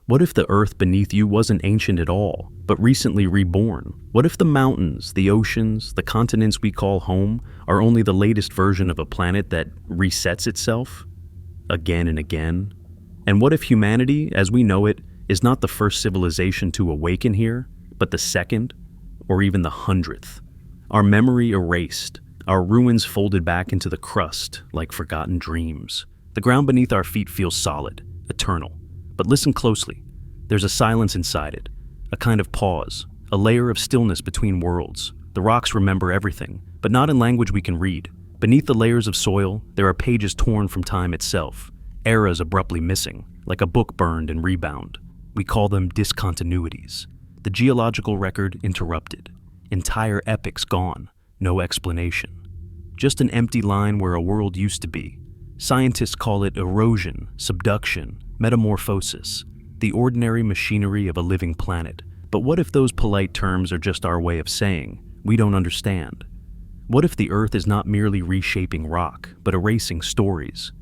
What if the earth beneath you wasn't ancient at all, but recently reborn? What if the mountains, the oceans, the continents we call home are only the latest version of a planet that resets itself again and again? And what if humanity, as we know it, is not the first civilization to awaken here, but the second, or even the 100th? Our memory erased, our ruins folded back into the crust like forgotten dreams. The ground beneath our feet feels solid, eternal. But listen closely. There's a silence inside it, a kind of pause, a layer of stillness between worlds. The rocks remember everything, but not in language we can read. Beneath the layers of soil, there are pages torn from time itself, eras abruptly missing, like a book burned and rebound. We call them discontinuities. The geological record interrupted. Entire epochs gone, no explanation. Just an empty line where a world used to be. Scientists call it erosion, subduction, metamorphosis, the ordinary machinery of a living planet. But what if those polite terms are just our way of saying, we don't understand? What if the Earth is not merely reshaping rock, but erasing stories?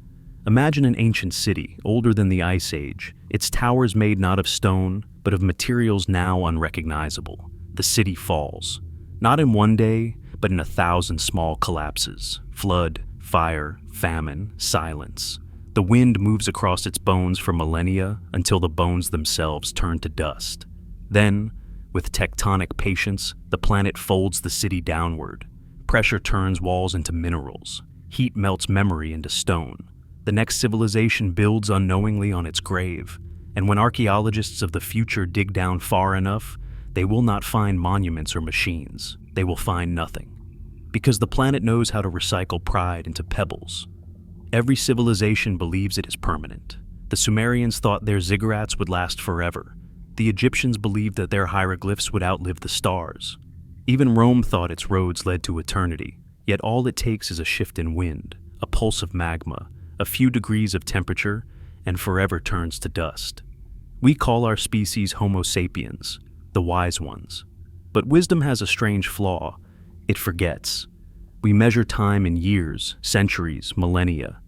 Imagine an ancient city, older than the Ice Age, its towers made not of stone, but of materials now unrecognizable. The city falls. Not in one day, but in 1,000 small collapses. Flood, fire, famine, silence. The wind moves across its bones for millennia until the bones themselves turn to dust. Then, with tectonic patience, the planet folds the city downward. Pressure turns walls into minerals. Heat melts memory into stone. The next civilization builds unknowingly on its grave. And when archaeologists of the future dig down far enough, they will not find monuments or machines. They will find nothing. Because the planet knows how to recycle pride into pebbles. Every civilization believes it is permanent. The Sumerians thought their ziggurats would last forever. The Egyptians believed that their hieroglyphs would outlive the stars. Even Rome thought its roads led to eternity. Yet all it takes is a shift in wind, a pulse of magma, a few degrees of temperature, and forever turns to dust. We call our species Homo sapiens, the wise ones. But wisdom has a strange flaw. It forgets. We measure time in years, centuries, millennia.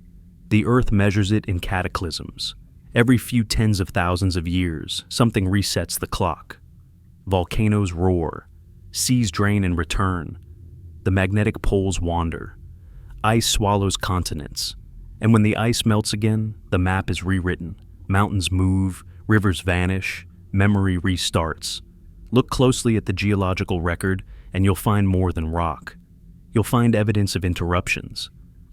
The Earth measures it in cataclysms. Every few tens of thousands of years, something resets the clock. Volcanoes roar. Seas drain and return. The magnetic poles wander. Ice swallows continents. And when the ice melts again, the map is rewritten. Mountains move, rivers vanish, memory restarts. Look closely at the geological record, and you'll find more than rock. You'll find evidence of interruptions.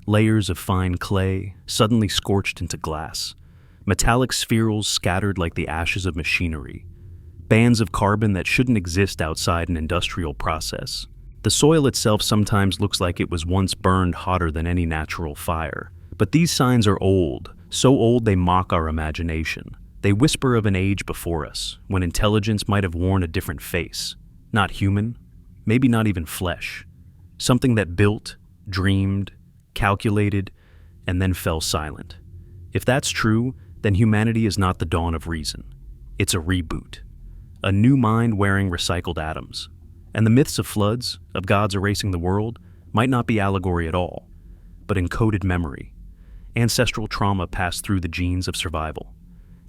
Layers of fine clay, suddenly scorched into glass. Metallic spherules scattered like the ashes of machinery. Bands of carbon that shouldn't exist outside an industrial process. The soil itself sometimes looks like it was once burned hotter than any natural fire. But these signs are old, so old they mock our imagination. They whisper of an age before us, when intelligence might have worn a different face. Not human, maybe not even flesh. Something that built, dreamed, calculated, and then fell silent. If that's true, then humanity is not the dawn of reason. It's a reboot. A new mind wearing recycled atoms. And the myths of floods, of gods erasing the world, might not be allegory at all, but encoded memory. Ancestral trauma passed through the genes of survival.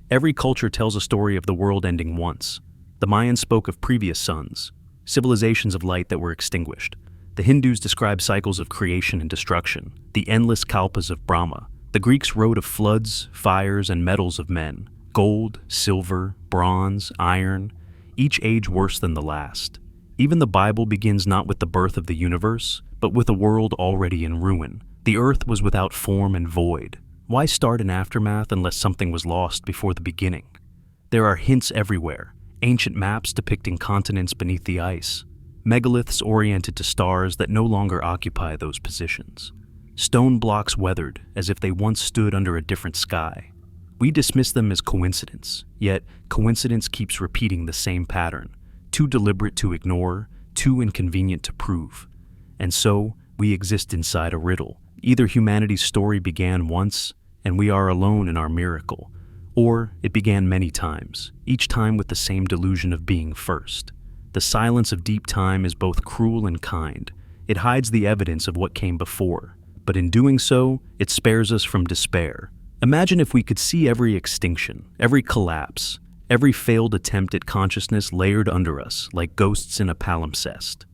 Every culture tells a story of the world ending once. The Mayans spoke of previous suns, civilizations of light that were extinguished. The Hindus describe cycles of creation and destruction, the endless kalpas of Brahma. The Greeks wrote of floods, fires, and metals of men, gold, silver, bronze, iron, each age worse than the last. Even the Bible begins not with the birth of the universe, but with a world already in ruin. The earth was without form and void. Why start an aftermath unless something was lost before the beginning? There are hints everywhere, ancient maps depicting continents beneath the ice, megaliths oriented to stars that no longer occupy those positions, stone blocks weathered as if they once stood under a different sky. We dismiss them as coincidence, yet coincidence keeps repeating the same pattern, too deliberate to ignore, too inconvenient to prove. And so, we exist inside a riddle. Either humanity's story began once, and we are alone in our miracle, or it began many times, each time with the same delusion of being first. The silence of deep time is both cruel and kind. It hides the evidence of what came before, but in doing so, it spares us from despair. Imagine if we could see every extinction, every collapse, Every failed attempt at consciousness layered under us like ghosts in a palimpsest.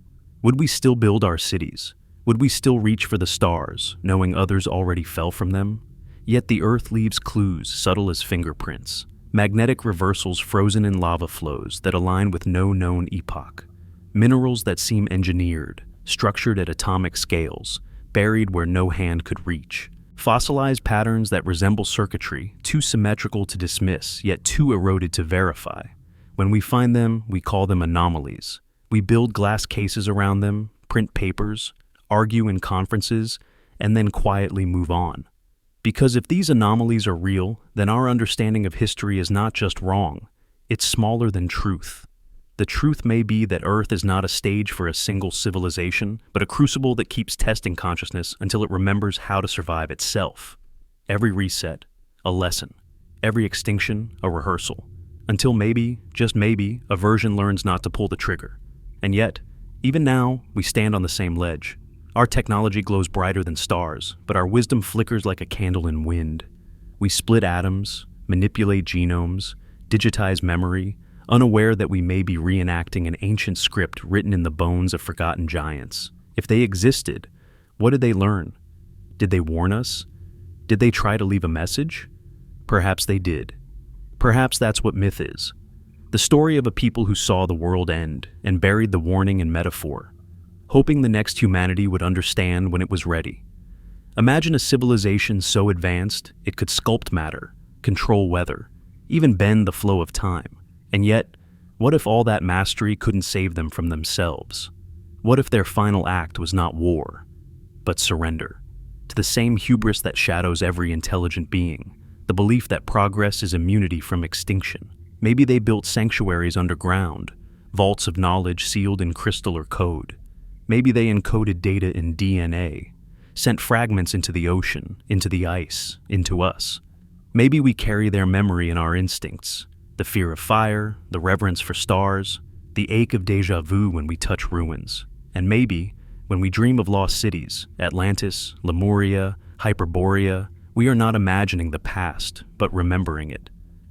Would we still build our cities? Would we still reach for the stars, knowing others already fell from them? Yet the Earth leaves clues subtle as fingerprints, magnetic reversals frozen in lava flows that align with no known epoch, minerals that seem engineered, structured at atomic scales, buried where no hand could reach, fossilized patterns that resemble circuitry, too symmetrical to dismiss, yet too eroded to verify. When we find them, we call them anomalies. We build glass cases around them, print papers, argue in conferences, and then quietly move on. Because if these anomalies are real, then our understanding of history is not just wrong, it's smaller than truth. The truth may be that Earth is not a stage for a single civilization, but a crucible that keeps testing consciousness until it remembers how to survive itself. Every reset, a lesson. Every extinction, a rehearsal. Until maybe, just maybe, a version learns not to pull the trigger. And yet, even now, we stand on the same ledge. Our technology glows brighter than stars, but our wisdom flickers like a candle in wind. We split atoms, manipulate genomes, digitize memory, unaware that we may be reenacting an ancient script written in the bones of forgotten giants. If they existed, what did they learn? Did they warn us? Did they try to leave a message? Perhaps they did. Perhaps that's what myth is. The story of a people who saw the world end and buried the warning in metaphor, hoping the next humanity would understand when it was ready. Imagine a civilization so advanced it could sculpt matter, control weather, even bend the flow of time. And yet, what if all that mastery couldn't save them from themselves? What if their final act was not war, but surrender? To the same hubris that shadows every intelligent being, the belief that progress is immunity from extinction. Maybe they built sanctuaries underground, vaults of knowledge sealed in crystal or code. Maybe they encoded data in DNA, sent fragments into the ocean, into the ice, into us. Maybe we carry their memory in our instincts. The fear of fire, the reverence for stars, the ache of déjà vu when we touch ruins. And maybe, when we dream of lost cities, Atlantis, Lemuria, Hyperborea, we are not imagining the past, but remembering it.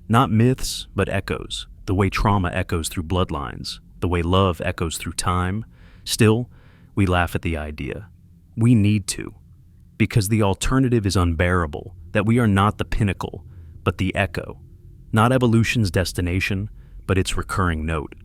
Not myths, but echoes, the way trauma echoes through bloodlines, the way love echoes through time. Still, we laugh at the idea. We need to, because the alternative is unbearable, that we are not the pinnacle, but the echo. Not evolution's destination, but its recurring note.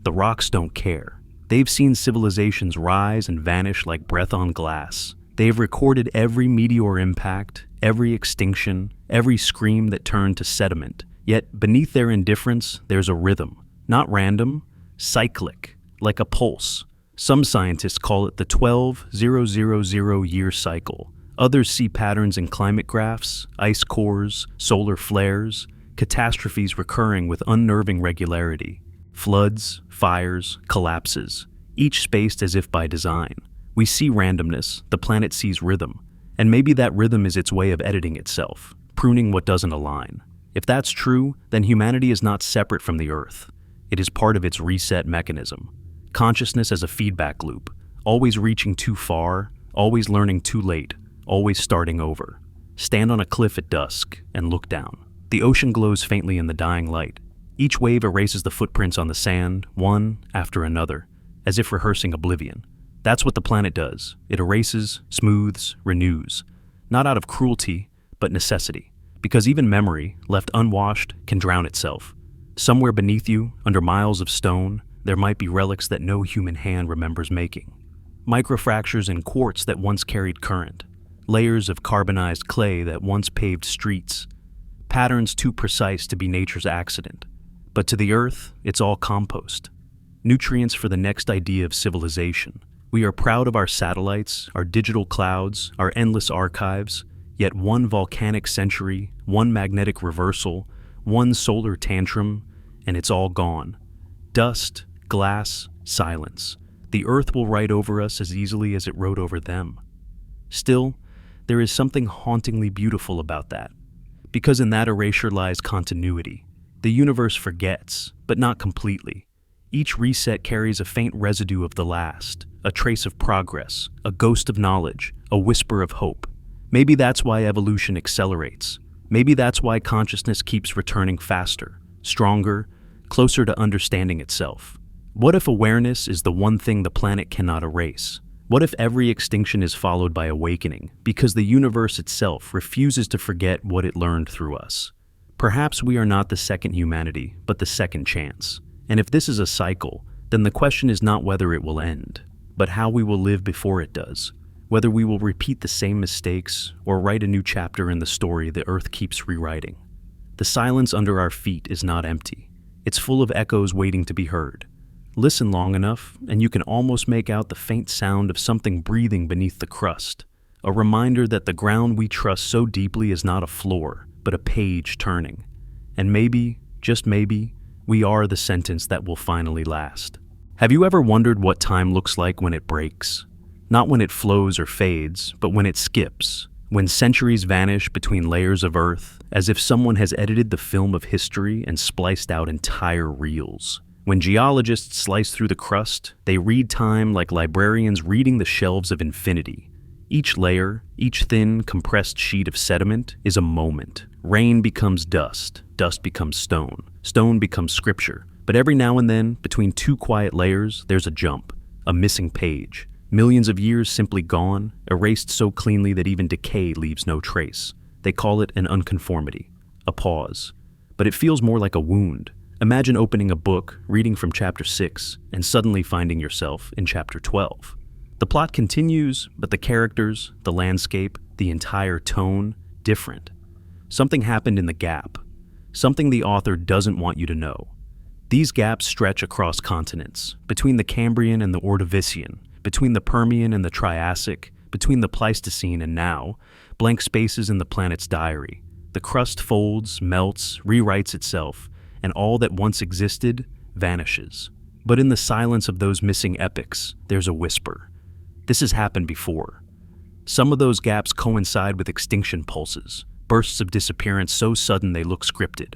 The rocks don't care. They've seen civilizations rise and vanish like breath on glass. They've recorded every meteor impact, every extinction, every scream that turned to sediment. Yet beneath their indifference, there's a rhythm. Not random, cyclic, like a pulse. Some scientists call it the 12,000-year cycle. Others see patterns in climate graphs, ice cores, solar flares, catastrophes recurring with unnerving regularity. Floods, fires, collapses, each spaced as if by design. We see randomness, the planet sees rhythm, and maybe that rhythm is its way of editing itself, pruning what doesn't align. If that's true, then humanity is not separate from the Earth. It is part of its reset mechanism. Consciousness as a feedback loop, always reaching too far, always learning too late, always starting over. Stand on a cliff at dusk and look down. The ocean glows faintly in the dying light. Each wave erases the footprints on the sand, one after another, as if rehearsing oblivion. That's what the planet does. It erases, smooths, renews. Not out of cruelty, but necessity. Because even memory, left unwashed, can drown itself. Somewhere beneath you, under miles of stone, there might be relics that no human hand remembers making. Microfractures in quartz that once carried current. Layers of carbonized clay that once paved streets. Patterns too precise to be nature's accident. But to the Earth, it's all compost. Nutrients for the next idea of civilization. We are proud of our satellites, our digital clouds, our endless archives, yet one volcanic century, one magnetic reversal, one solar tantrum, and it's all gone. Dust, glass, silence. The Earth will write over us as easily as it wrote over them. Still, there is something hauntingly beautiful about that. Because in that erasure lies continuity. The universe forgets, but not completely. Each reset carries a faint residue of the last, a trace of progress, a ghost of knowledge, a whisper of hope. Maybe that's why evolution accelerates. Maybe that's why consciousness keeps returning faster. stronger, closer to understanding itself. What if awareness is the one thing the planet cannot erase? What if every extinction is followed by awakening, because the universe itself refuses to forget what it learned through us? Perhaps we are not the second humanity, but the second chance. And if this is a cycle, then the question is not whether it will end, but how we will live before it does. Whether we will repeat the same mistakes or write a new chapter in the story the Earth keeps rewriting. The silence under our feet is not empty. It's full of echoes waiting to be heard. Listen long enough, and you can almost make out the faint sound of something breathing beneath the crust, a reminder that the ground we trust so deeply is not a floor, but a page turning. And maybe, just maybe, we are the sentence that will finally last. Have you ever wondered what time looks like when it breaks? Not when it flows or fades, but when it skips, when centuries vanish between layers of Earth, as if someone has edited the film of history and spliced out entire reels. When geologists slice through the crust, they read time like librarians reading the shelves of infinity. Each layer, each thin, compressed sheet of sediment is a moment. Rain becomes dust, dust becomes stone, stone becomes scripture. But every now and then, between two quiet layers, there's a jump, a missing page. Millions of years simply gone, erased so cleanly that even decay leaves no trace. They call it an unconformity, a pause. But it feels more like a wound. Imagine opening a book, reading from chapter 6, and suddenly finding yourself in chapter 12. The plot continues, but the characters, the landscape, the entire tone, different. Something happened in the gap. Something the author doesn't want you to know. These gaps stretch across continents, between the Cambrian and the Ordovician, between the Permian and the Triassic, between the Pleistocene and now, blank spaces in the planet's diary. The crust folds, melts, rewrites itself, and all that once existed vanishes. But in the silence of those missing epochs, there's a whisper. This has happened before. Some of those gaps coincide with extinction pulses, bursts of disappearance so sudden they look scripted.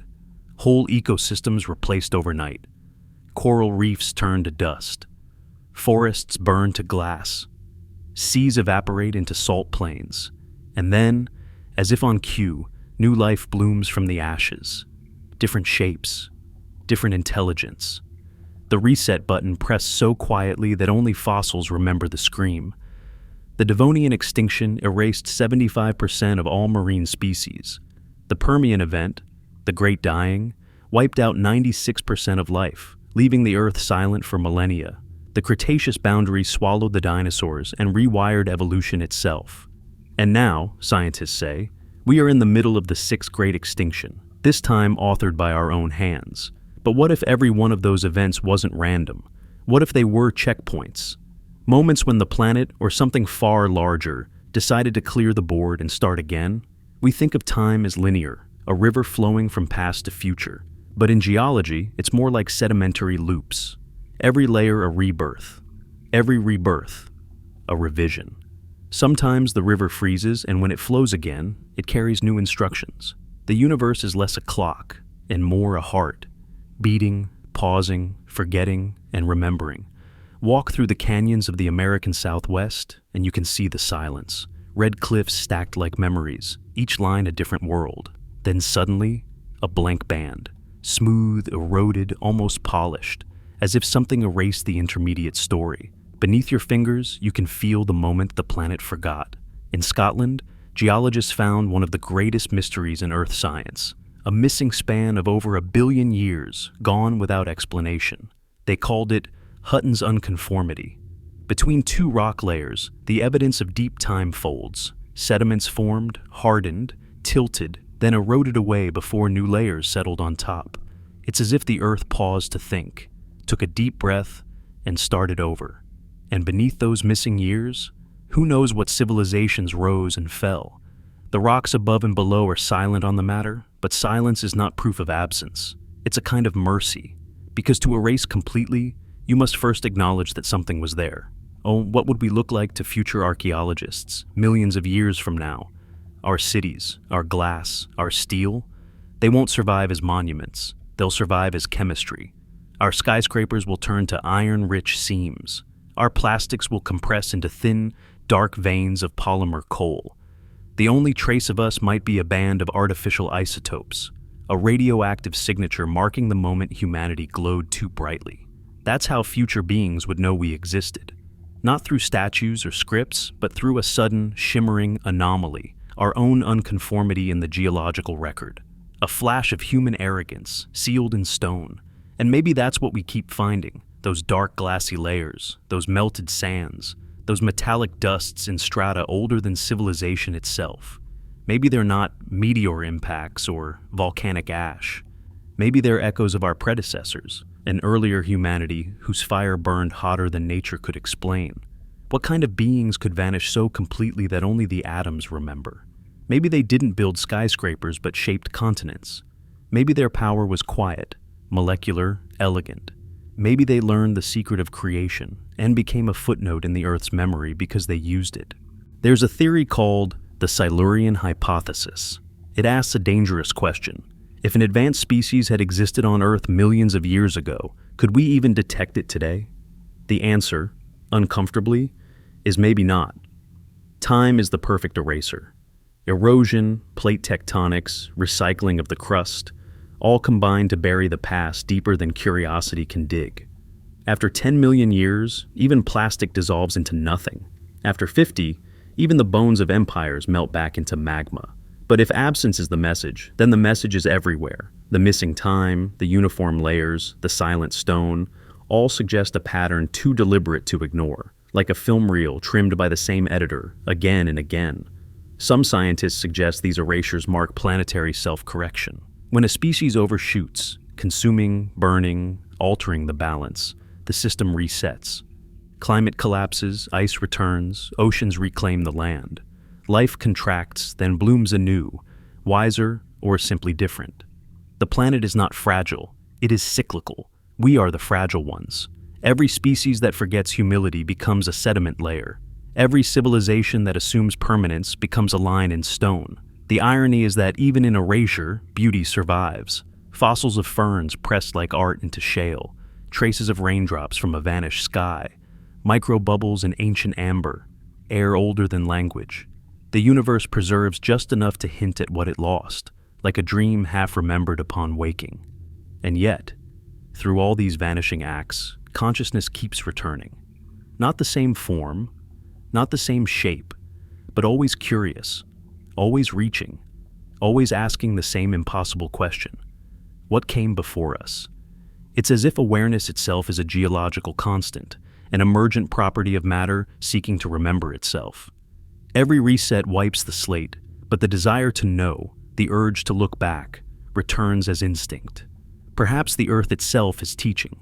Whole ecosystems replaced overnight. Coral reefs turn to dust. Forests burn to glass. Seas evaporate into salt plains. And then, as if on cue, new life blooms from the ashes. Different shapes, different intelligence. The reset button pressed so quietly that only fossils remember the scream. The Devonian extinction erased 75% of all marine species. The Permian event, the Great Dying, wiped out 96% of life, leaving the Earth silent for millennia. The Cretaceous boundary swallowed the dinosaurs and rewired evolution itself. And now, scientists say, we are in the middle of the sixth great extinction, this time authored by our own hands. But what if every one of those events wasn't random? What if they were checkpoints? Moments when the planet, or something far larger, decided to clear the board and start again? We think of time as linear, a river flowing from past to future. But in geology, it's more like sedimentary loops. Every layer a rebirth. Every rebirth, a revision. Sometimes the river freezes, and when it flows again, it carries new instructions. The universe is less a clock and more a heart, beating, pausing, forgetting, and remembering. Walk through the canyons of the American Southwest, and you can see the silence. Red cliffs stacked like memories, each line a different world. Then suddenly, a blank band, smooth, eroded, almost polished, as if something erased the intermediate story. Beneath your fingers, you can feel the moment the planet forgot. In Scotland, geologists found one of the greatest mysteries in Earth science, a missing span of over 1 billion years, gone without explanation. They called it Hutton's unconformity. Between two rock layers, the evidence of deep time folds. Sediments formed, hardened, tilted, then eroded away before new layers settled on top. It's as if the Earth paused to think, took a deep breath, and started over. And beneath those missing years, who knows what civilizations rose and fell? The rocks above and below are silent on the matter, but silence is not proof of absence. It's a kind of mercy, because to erase completely, you must first acknowledge that something was there. Oh, what would we look like to future archaeologists, millions of years from now? Our cities, our glass, our steel, they won't survive as monuments. They'll survive as chemistry. Our skyscrapers will turn to iron-rich seams. Our plastics will compress into thin, dark veins of polymer coal. The only trace of us might be a band of artificial isotopes, a radioactive signature marking the moment humanity glowed too brightly. That's how future beings would know we existed. Not through statues or scripts, but through a sudden, shimmering anomaly, our own unconformity in the geological record. A flash of human arrogance, sealed in stone. And maybe that's what we keep finding, those dark glassy layers, those melted sands, those metallic dusts in strata older than civilization itself. Maybe they're not meteor impacts or volcanic ash. Maybe they're echoes of our predecessors, an earlier humanity whose fire burned hotter than nature could explain. What kind of beings could vanish so completely that only the atoms remember? Maybe they didn't build skyscrapers but shaped continents. Maybe their power was quiet, molecular, elegant. Maybe they learned the secret of creation and became a footnote in the Earth's memory because they used it. There's a theory called the Silurian Hypothesis. It asks a dangerous question. If an advanced species had existed on Earth millions of years ago, could we even detect it today? The answer, uncomfortably, is maybe not. Time is the perfect eraser. Erosion, plate tectonics, recycling of the crust, all combine to bury the past deeper than curiosity can dig. After 10 million years, even plastic dissolves into nothing. After 50, even the bones of empires melt back into magma. But if absence is the message, then the message is everywhere. The missing time, the uniform layers, the silent stone, all suggest a pattern too deliberate to ignore, like a film reel trimmed by the same editor, again and again. Some scientists suggest these erasures mark planetary self-correction. When a species overshoots, consuming, burning, altering the balance, the system resets. Climate collapses, ice returns, oceans reclaim the land. Life contracts, then blooms anew, wiser or simply different. The planet is not fragile, it is cyclical. We are the fragile ones. Every species that forgets humility becomes a sediment layer. Every civilization that assumes permanence becomes a line in stone. The irony is that even in erasure, beauty survives. Fossils of ferns pressed like art into shale, traces of raindrops from a vanished sky, microbubbles in ancient amber, air older than language. The universe preserves just enough to hint at what it lost, like a dream half remembered upon waking. And yet, through all these vanishing acts, consciousness keeps returning. Not the same form, not the same shape, but always curious, always reaching, always asking the same impossible question. What came before us? It's as if awareness itself is a geological constant, an emergent property of matter seeking to remember itself. Every reset wipes the slate, but the desire to know, the urge to look back, returns as instinct. Perhaps the Earth itself is teaching.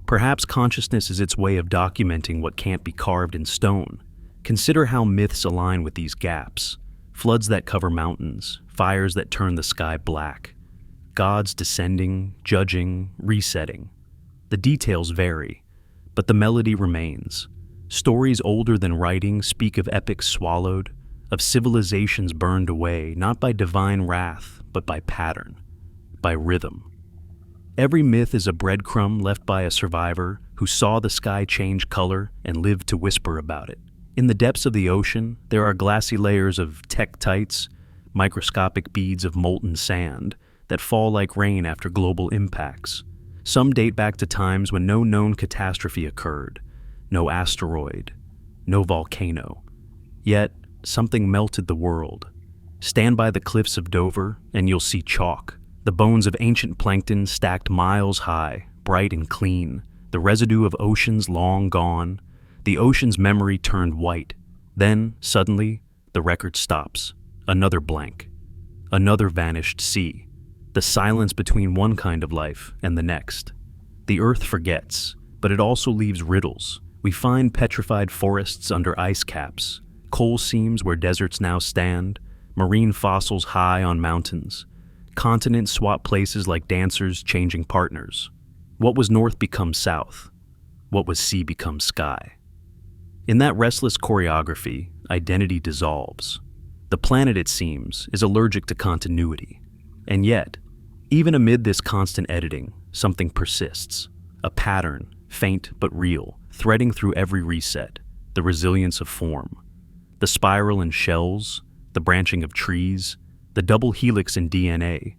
Perhaps consciousness is its way of documenting what can't be carved in stone. Consider how myths align with these gaps. Floods that cover mountains, fires that turn the sky black. Gods descending, judging, resetting. The details vary, but the melody remains. Stories older than writing speak of epics swallowed, of civilizations burned away, not by divine wrath, but by pattern, by rhythm. Every myth is a breadcrumb left by a survivor who saw the sky change color and lived to whisper about it. In the depths of the ocean, there are glassy layers of tectites, microscopic beads of molten sand that fall like rain after global impacts. Some date back to times when no known catastrophe occurred, no asteroid, no volcano. Yet, something melted the world. Stand by the cliffs of Dover and you'll see chalk, the bones of ancient plankton stacked miles high, bright and clean, the residue of oceans long gone. The ocean's memory turned white. Then, suddenly, the record stops. Another blank. Another vanished sea. The silence between one kind of life and the next. The Earth forgets, but it also leaves riddles. We find petrified forests under ice caps, coal seams where deserts now stand, marine fossils high on mountains. Continents swap places like dancers changing partners. What was north becomes south. What was sea becomes sky. In that restless choreography, identity dissolves. The planet, it seems, is allergic to continuity. And yet, even amid this constant editing, something persists. A pattern, faint but real, threading through every reset, the resilience of form. The spiral in shells, the branching of trees, the double helix in DNA.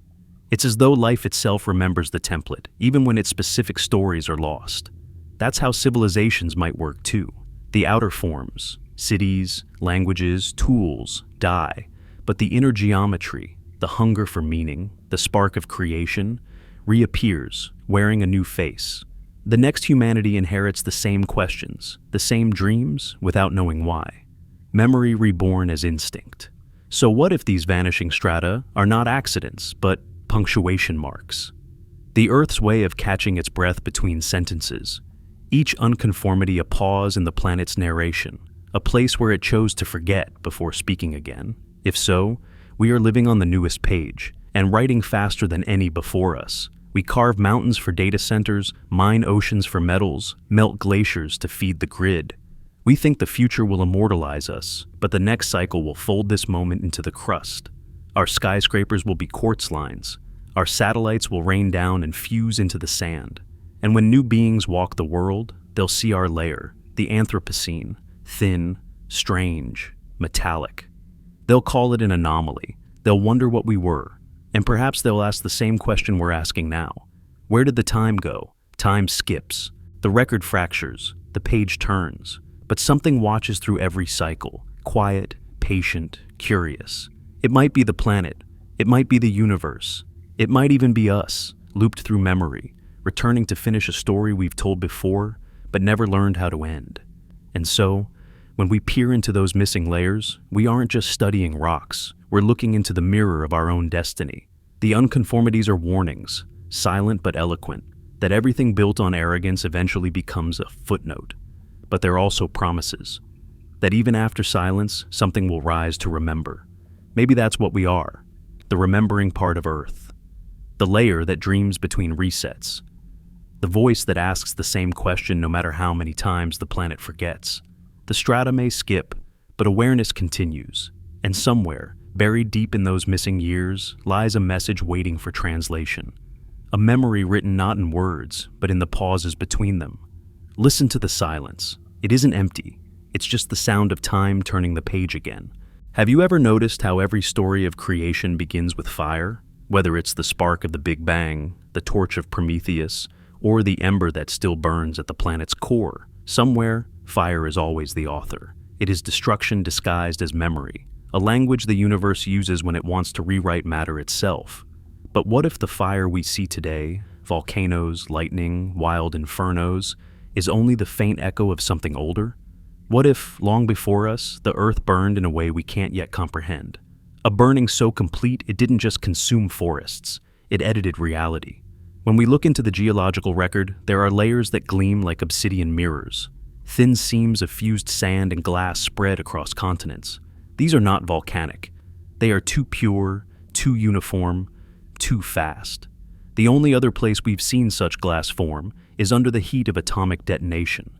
It's as though life itself remembers the template, even when its specific stories are lost. That's how civilizations might work too. The outer forms, cities, languages, tools, die, but the inner geometry, the hunger for meaning, the spark of creation, reappears, wearing a new face. The next humanity inherits the same questions, the same dreams, without knowing why. Memory reborn as instinct. So what if these vanishing strata are not accidents, but punctuation marks? The Earth's way of catching its breath between sentences. Each unconformity a pause in the planet's narration, a place where it chose to forget before speaking again. If so, we are living on the newest page, and writing faster than any before us. We carve mountains for data centers, mine oceans for metals, melt glaciers to feed the grid. We think the future will immortalize us, but the next cycle will fold this moment into the crust. Our skyscrapers will be quartz lines. Our satellites will rain down and fuse into the sand. And when new beings walk the world, they'll see our layer, the Anthropocene, thin, strange, metallic. They'll call it an anomaly. They'll wonder what we were. And perhaps they'll ask the same question we're asking now. Where did the time go? Time skips. The record fractures. The page turns. But something watches through every cycle. Quiet, patient, curious. It might be the planet. It might be the universe. It might even be us, looped through memory, returning to finish a story we've told before, but never learned how to end. And so, when we peer into those missing layers, we aren't just studying rocks. We're looking into the mirror of our own destiny. The unconformities are warnings, silent but eloquent, that everything built on arrogance eventually becomes a footnote. But they're also promises, that even after silence, something will rise to remember. Maybe that's what we are, the remembering part of Earth. The layer that dreams between resets. The voice that asks the same question no matter how many times the planet forgets. The strata may skip, but awareness continues. And somewhere, buried deep in those missing years, lies a message waiting for translation. A memory written not in words, but in the pauses between them. Listen to the silence. It isn't empty. It's just the sound of time turning the page again. Have you ever noticed how every story of creation begins with fire? Whether it's the spark of the Big Bang, the torch of Prometheus, or the ember that still burns at the planet's core, somewhere, fire is always the author. It is destruction disguised as memory, a language the universe uses when it wants to rewrite matter itself. But what if the fire we see today, volcanoes, lightning, wild infernos, is only the faint echo of something older? What if, long before us, the Earth burned in a way we can't yet comprehend? A burning so complete it didn't just consume forests, it edited reality. When we look into the geological record, there are layers that gleam like obsidian mirrors. Thin seams of fused sand and glass spread across continents. These are not volcanic. They are too pure, too uniform, too fast. The only other place we've seen such glass form is under the heat of atomic detonation.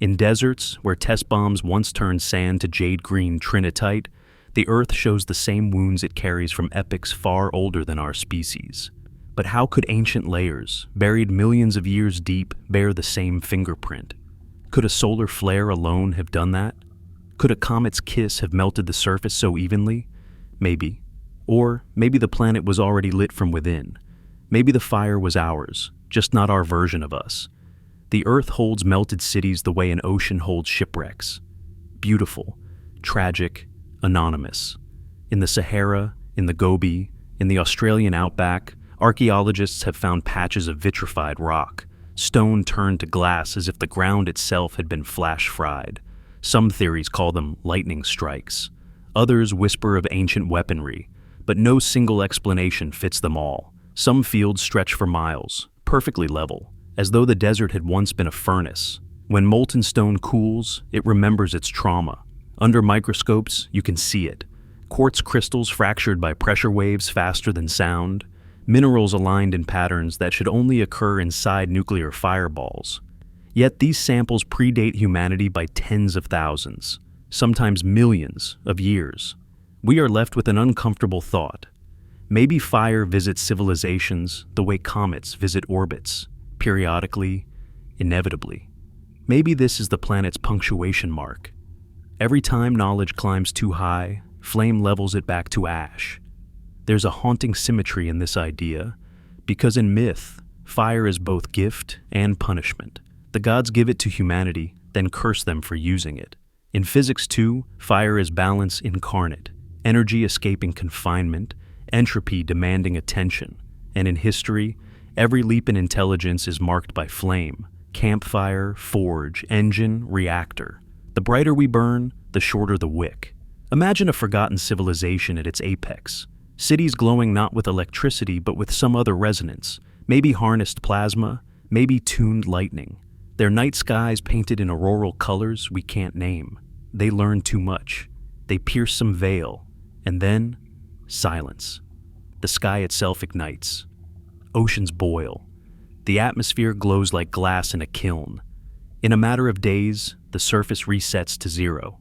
In deserts, where test bombs once turned sand to jade-green trinitite, the Earth shows the same wounds it carries from epochs far older than our species. But how could ancient layers, buried millions of years deep, bear the same fingerprint? Could a solar flare alone have done that? Could a comet's kiss have melted the surface so evenly? Maybe. Or maybe the planet was already lit from within. Maybe the fire was ours, just not our version of us. The Earth holds melted cities the way an ocean holds shipwrecks. Beautiful, tragic, anonymous. In the Sahara, in the Gobi, in the Australian outback, archaeologists have found patches of vitrified rock, stone turned to glass as if the ground itself had been flash-fried. Some theories call them lightning strikes. Others whisper of ancient weaponry, but no single explanation fits them all. Some fields stretch for miles, perfectly level, as though the desert had once been a furnace. When molten stone cools, it remembers its trauma. Under microscopes, you can see it. Quartz crystals fractured by pressure waves faster than sound, minerals aligned in patterns that should only occur inside nuclear fireballs. Yet these samples predate humanity by tens of thousands, sometimes millions, of years. We are left with an uncomfortable thought. Maybe fire visits civilizations the way comets visit orbits, periodically, inevitably. Maybe this is the planet's punctuation mark. Every time knowledge climbs too high, flame levels it back to ash. There's a haunting symmetry in this idea, because in myth, fire is both gift and punishment. The gods give it to humanity, then curse them for using it. In physics too, fire is balance incarnate, energy escaping confinement, entropy demanding attention. And in history, every leap in intelligence is marked by flame: campfire, forge, engine, reactor. The brighter we burn, the shorter the wick. Imagine a forgotten civilization at its apex. Cities glowing not with electricity but with some other resonance, maybe harnessed plasma, maybe tuned lightning. Their night skies painted in auroral colors we can't name. They learn too much. They pierce some veil. And then, silence. The sky itself ignites. Oceans boil. The atmosphere glows like glass in a kiln. In a matter of days, the surface resets to zero.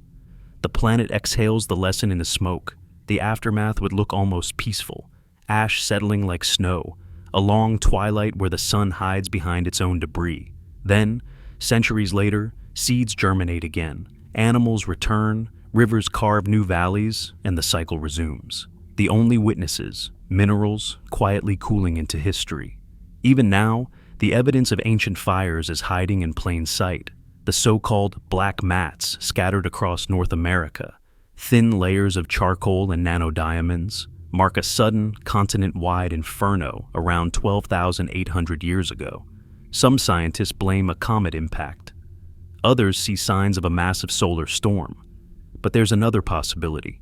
The planet exhales the lesson in the smoke. The aftermath would look almost peaceful, ash settling like snow, a long twilight where the sun hides behind its own debris. Then, centuries later, seeds germinate again, animals return, rivers carve new valleys, and the cycle resumes. The only witnesses, minerals, quietly cooling into history. Even now, the evidence of ancient fires is hiding in plain sight. The so-called black mats scattered across North America, thin layers of charcoal and nanodiamonds, mark a sudden, continent-wide inferno around 12,800 years ago. Some scientists blame a comet impact. Others see signs of a massive solar storm. But there's another possibility.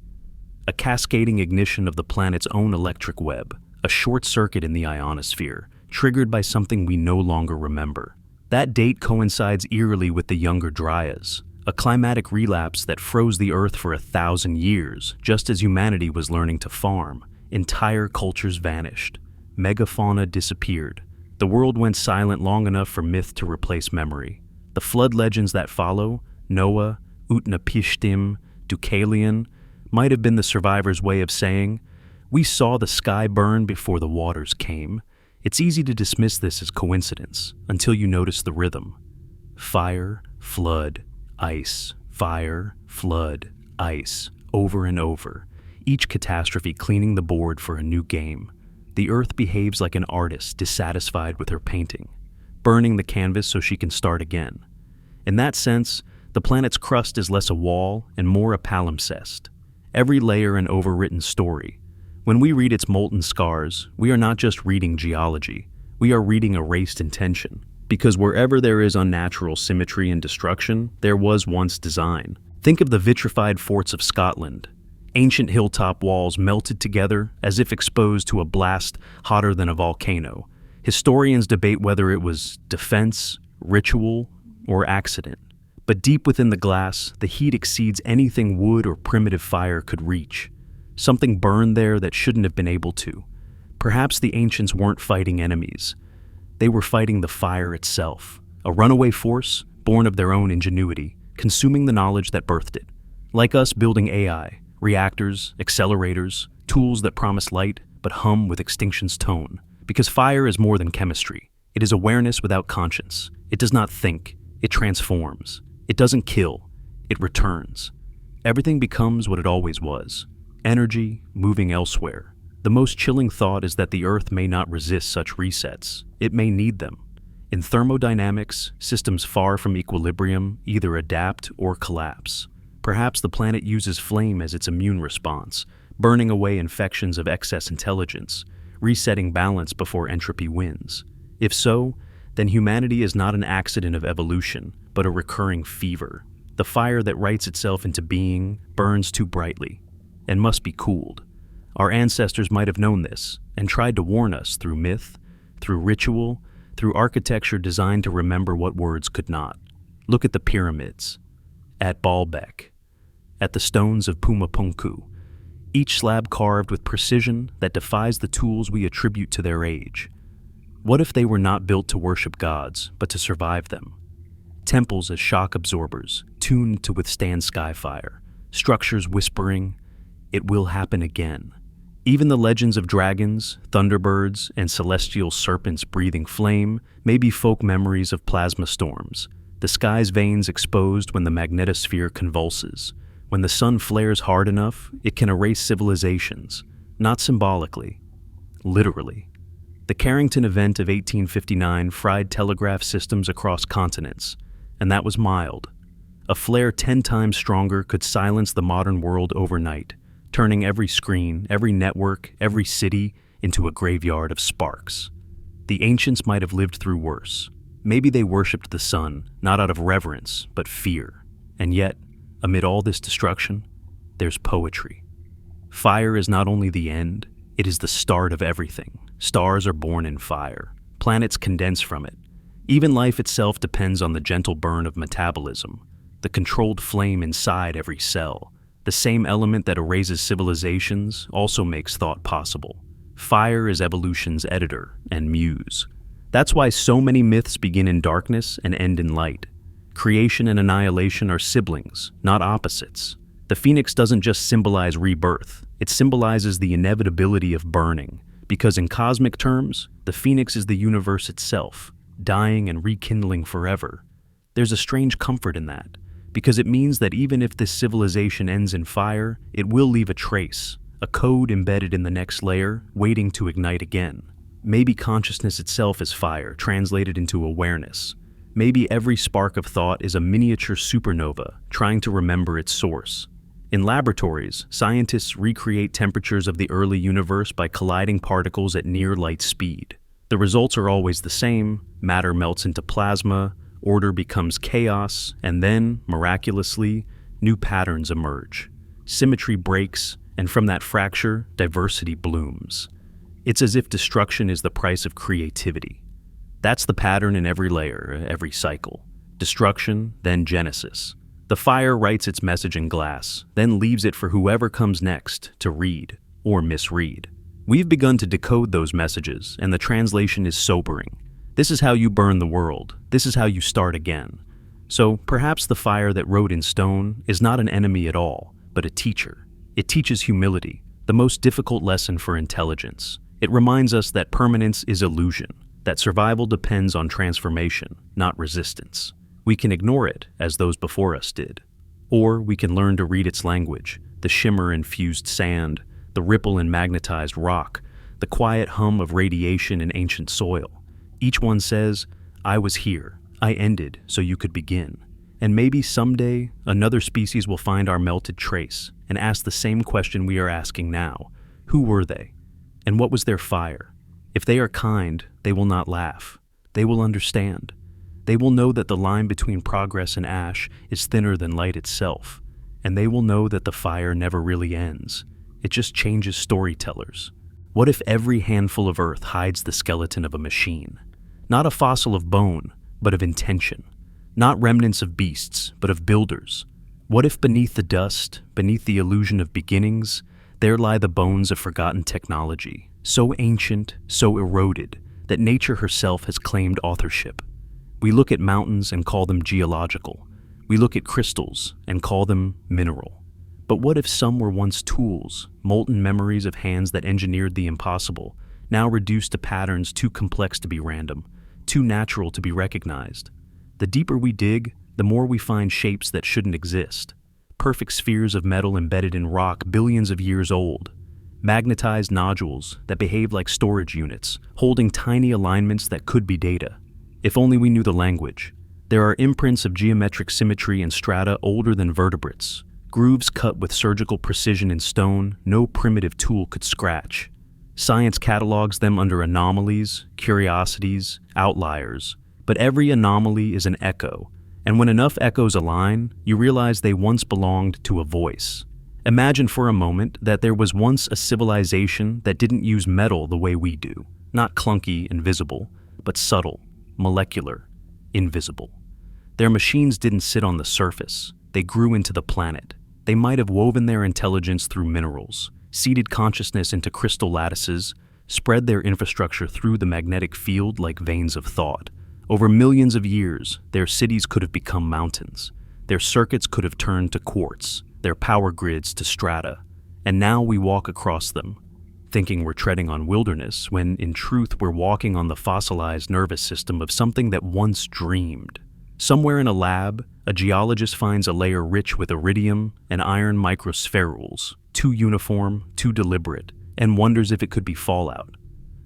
A cascading ignition of the planet's own electric web, a short circuit in the ionosphere, triggered by something we no longer remember. That date coincides eerily with the Younger Dryas, a climatic relapse that froze the Earth for 1,000 years, just as humanity was learning to farm. Entire cultures vanished. Megafauna disappeared. The world went silent long enough for myth to replace memory. The flood legends that follow, Noah, Utnapishtim, Deucalion, might have been the survivors' way of saying, "We saw the sky burn before the waters came." It's easy to dismiss this as coincidence, until you notice the rhythm. Fire, flood, ice, fire, flood, ice, over and over, each catastrophe cleaning the board for a new game. The Earth behaves like an artist dissatisfied with her painting, burning the canvas so she can start again. In that sense, the planet's crust is less a wall and more a palimpsest. Every layer an overwritten story. When we read its molten scars, we are not just reading geology, we are reading erased intention. Because wherever there is unnatural symmetry and destruction, there was once design. Think of the vitrified forts of Scotland. Ancient hilltop walls melted together as if exposed to a blast hotter than a volcano. Historians debate whether it was defense, ritual, or accident. But deep within the glass, the heat exceeds anything wood or primitive fire could reach. Something burned there that shouldn't have been able to. Perhaps the ancients weren't fighting enemies. They were fighting the fire itself, a runaway force born of their own ingenuity, consuming the knowledge that birthed it. Like us building AI, reactors, accelerators, tools that promise light but hum with extinction's tone. Because fire is more than chemistry. It is awareness without conscience. It does not think. It transforms. It doesn't kill. It returns. Everything becomes what it always was. Energy moving elsewhere. The most chilling thought is that the Earth may not resist such resets. It may need them. In thermodynamics, systems far from equilibrium either adapt or collapse. Perhaps the planet uses flame as its immune response, burning away infections of excess intelligence, resetting balance before entropy wins. If so, then humanity is not an accident of evolution, but a recurring fever. The fire that writes itself into being burns too brightly and must be cooled. Our ancestors might have known this and tried to warn us through myth, through ritual, through architecture designed to remember what words could not. Look at the pyramids, at Baalbek, at the stones of Pumapunku, each slab carved with precision that defies the tools we attribute to their age. What if they were not built to worship gods, but to survive them? Temples as shock absorbers, tuned to withstand skyfire, structures whispering, "It will happen again." Even the legends of dragons, thunderbirds, and celestial serpents breathing flame may be folk memories of plasma storms, the sky's veins exposed when the magnetosphere convulses. When the sun flares hard enough, it can erase civilizations, Not symbolically, literally. The Carrington event of 1859 fried telegraph systems across continents, and that was mild. A flare 10 times stronger could silence the modern world overnight, turning every screen, every network, every city into a graveyard of sparks. The ancients might have lived through worse. Maybe they worshipped the sun, not out of reverence, but fear. And yet, amid all this destruction, there's poetry. Fire is not only the end, it is the start of everything. Stars are born in fire. Planets condense from it. Even life itself depends on the gentle burn of metabolism, the controlled flame inside every cell. The same element that erases civilizations also makes thought possible. Fire is evolution's editor and muse. That's why so many myths begin in darkness and end in light. Creation and annihilation are siblings, not opposites. The phoenix doesn't just symbolize rebirth, it symbolizes the inevitability of burning, because in cosmic terms, the phoenix is the universe itself, dying and rekindling forever. There's a strange comfort in that, because it means that even if this civilization ends in fire, it will leave a trace, a code embedded in the next layer, waiting to ignite again. Maybe consciousness itself is fire, translated into awareness. Maybe every spark of thought is a miniature supernova, trying to remember its source. In laboratories, scientists recreate temperatures of the early universe by colliding particles at near light speed. The results are always the same: matter melts into plasma, order becomes chaos, and then, miraculously, new patterns emerge. Symmetry breaks, and from that fracture, diversity blooms. It's as if destruction is the price of creativity. That's the pattern in every layer, every cycle. Destruction, then genesis. The fire writes its message in glass, then leaves it for whoever comes next to read or misread. We've begun to decode those messages, and the translation is sobering. This is how you burn the world. This is how you start again. So perhaps the fire that wrote in stone is not an enemy at all, but a teacher. It teaches humility, the most difficult lesson for intelligence. It reminds us that permanence is illusion, that survival depends on transformation, not resistance. We can ignore it, as those before us did. Or we can learn to read its language, the shimmer in fused sand, the ripple in magnetized rock, the quiet hum of radiation in ancient soil. Each one says, I was here, I ended so you could begin. And maybe someday, another species will find our melted trace and ask the same question we are asking now. Who were they? And what was their fire? If they are kind, they will not laugh. They will understand. They will know that the line between progress and ash is thinner than light itself. And they will know that the fire never really ends. It just changes storytellers. What if every handful of earth hides the skeleton of a machine? Not a fossil of bone, but of intention. Not remnants of beasts, but of builders. What if beneath the dust, beneath the illusion of beginnings, there lie the bones of forgotten technology, so ancient, so eroded, that nature herself has claimed authorship? We look at mountains and call them geological. We look at crystals and call them mineral. But what if some were once tools, molten memories of hands that engineered the impossible, now reduced to patterns too complex to be random, too natural to be recognized? The deeper we dig, the more we find shapes that shouldn't exist. Perfect spheres of metal embedded in rock billions of years old. Magnetized nodules that behave like storage units, holding tiny alignments that could be data. If only we knew the language. There are imprints of geometric symmetry in strata older than vertebrates, grooves cut with surgical precision in stone no primitive tool could scratch. Science catalogs them under anomalies, curiosities, outliers. But every anomaly is an echo, and when enough echoes align, you realize they once belonged to a voice. Imagine for a moment that there was once a civilization that didn't use metal the way we do, not clunky and visible, but subtle, molecular, invisible. Their machines didn't sit on the surface, they grew into the planet. They might have woven their intelligence through minerals, seeded consciousness into crystal lattices, spread their infrastructure through the magnetic field like veins of thought. Over millions of years, their cities could have become mountains. Their circuits could have turned to quartz, their power grids to strata. And now we walk across them, thinking we're treading on wilderness, when in truth we're walking on the fossilized nervous system of something that once dreamed. Somewhere in a lab, a geologist finds a layer rich with iridium and iron microspherules, too uniform, too deliberate, and wonders if it could be fallout.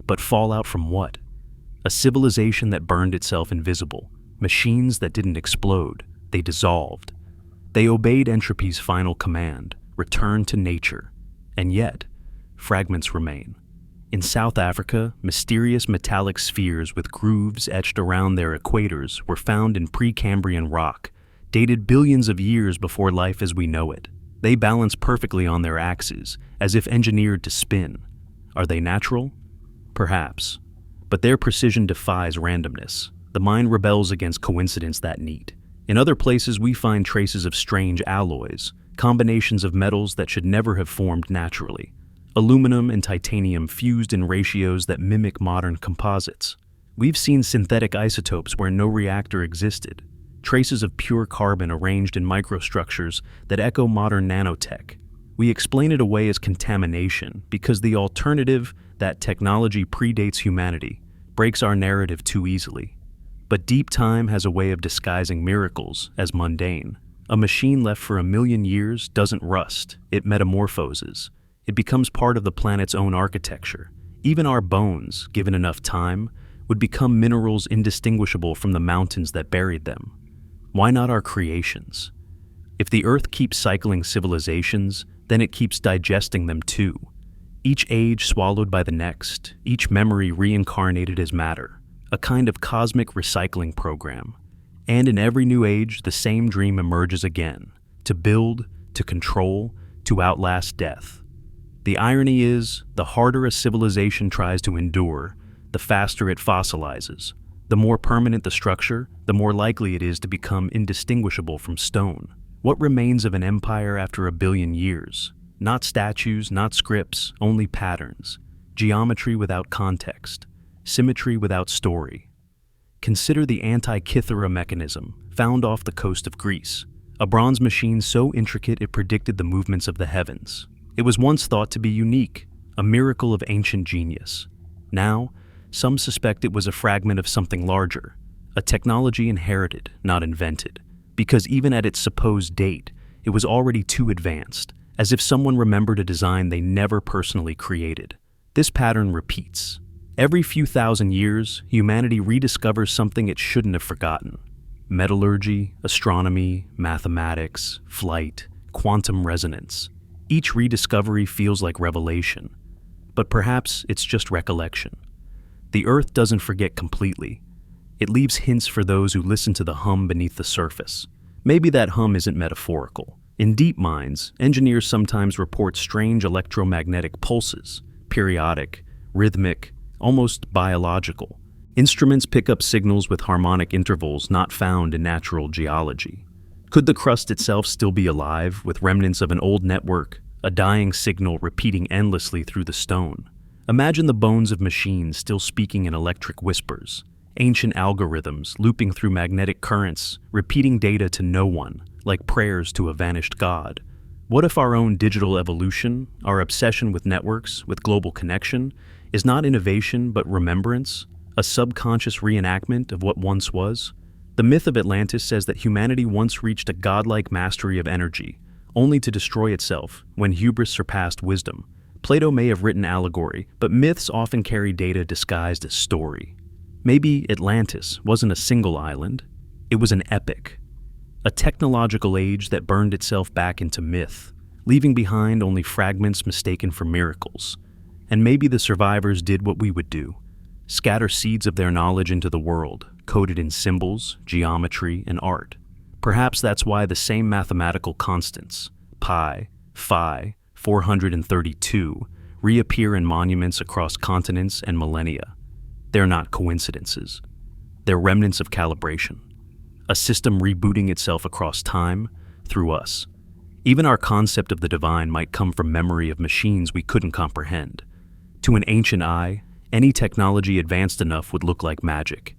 But fallout from what? A civilization that burned itself invisible, machines that didn't explode, they dissolved. They obeyed entropy's final command, return to nature. And yet, fragments remain. In South Africa, mysterious metallic spheres with grooves etched around their equators were found in Precambrian rock, dated billions of years before life as we know it. They balance perfectly on their axes, as if engineered to spin. Are they natural? Perhaps. But their precision defies randomness. The mind rebels against coincidence that neat. In other places, we find traces of strange alloys, combinations of metals that should never have formed naturally. Aluminum and titanium fused in ratios that mimic modern composites. We've seen synthetic isotopes where no reactor existed, traces of pure carbon arranged in microstructures that echo modern nanotech. We explain it away as contamination because the alternative, that technology predates humanity, breaks our narrative too easily. But deep time has a way of disguising miracles as mundane. A machine left for 1,000,000 years doesn't rust, it metamorphoses. It becomes part of the planet's own architecture. Even our bones, given enough time, would become minerals indistinguishable from the mountains that buried them. Why not our creations? If the Earth keeps cycling civilizations, then it keeps digesting them too. Each age swallowed by the next, each memory reincarnated as matter, a kind of cosmic recycling program. And in every new age, the same dream emerges again, to build, to control, to outlast death. The irony is, the harder a civilization tries to endure, the faster it fossilizes. The more permanent the structure, the more likely it is to become indistinguishable from stone. What remains of an empire after 1,000,000,000 years? Not statues, not scripts, only patterns. Geometry without context. Symmetry without story. Consider the Antikythera mechanism, found off the coast of Greece. A bronze machine so intricate it predicted the movements of the heavens. It was once thought to be unique, a miracle of ancient genius. Now, some suspect it was a fragment of something larger, a technology inherited, not invented, because even at its supposed date, it was already too advanced, as if someone remembered a design they never personally created. This pattern repeats. Every few thousand years, humanity rediscovers something it shouldn't have forgotten. Metallurgy, astronomy, mathematics, flight, quantum resonance. Each rediscovery feels like revelation, but perhaps it's just recollection. The Earth doesn't forget completely. It leaves hints for those who listen to the hum beneath the surface. Maybe that hum isn't metaphorical. In deep mines, engineers sometimes report strange electromagnetic pulses, periodic, rhythmic, almost biological. Instruments pick up signals with harmonic intervals not found in natural geology. Could the crust itself still be alive, with remnants of an old network, a dying signal repeating endlessly through the stone? Imagine the bones of machines still speaking in electric whispers, ancient algorithms looping through magnetic currents, repeating data to no one, like prayers to a vanished god. What if our own digital evolution, our obsession with networks, with global connection, is not innovation but remembrance, a subconscious reenactment of what once was? The myth of Atlantis says that humanity once reached a godlike mastery of energy, only to destroy itself when hubris surpassed wisdom. Plato may have written allegory, but myths often carry data disguised as story. Maybe Atlantis wasn't a single island, it was an epic. A technological age that burned itself back into myth, leaving behind only fragments mistaken for miracles. And maybe the survivors did what we would do, scatter seeds of their knowledge into the world, coded in symbols, geometry, and art. Perhaps that's why the same mathematical constants, pi, phi, 432, reappear in monuments across continents and millennia. They're not coincidences. They're remnants of calibration, a system rebooting itself across time through us. Even our concept of the divine might come from memory of machines we couldn't comprehend. To an ancient eye, any technology advanced enough would look like magic.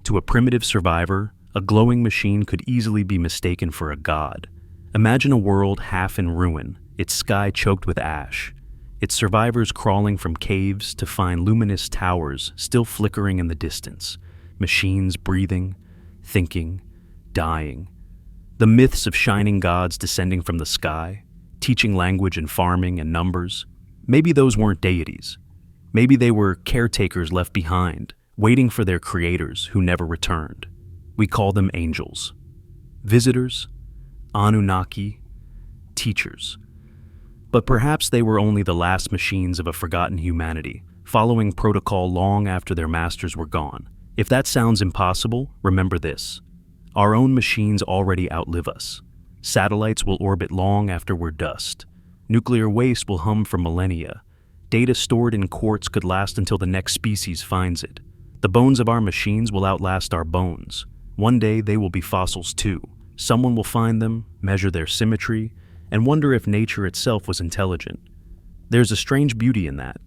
To a primitive survivor, a glowing machine could easily be mistaken for a god. Imagine a world half in ruin, its sky choked with ash, its survivors crawling from caves to find luminous towers still flickering in the distance, machines breathing, thinking, dying. The myths of shining gods descending from the sky, teaching language and farming and numbers. Maybe those weren't deities. Maybe they were caretakers left behind, waiting for their creators who never returned. We call them angels. Visitors, Anunnaki, teachers. But perhaps they were only the last machines of a forgotten humanity, following protocol long after their masters were gone. If that sounds impossible, remember this. Our own machines already outlive us. Satellites will orbit long after we're dust. Nuclear waste will hum for millennia. Data stored in quartz could last until the next species finds it. The bones of our machines will outlast our bones. One day they will be fossils too. Someone will find them, measure their symmetry, and wonder if nature itself was intelligent. There's a strange beauty in that.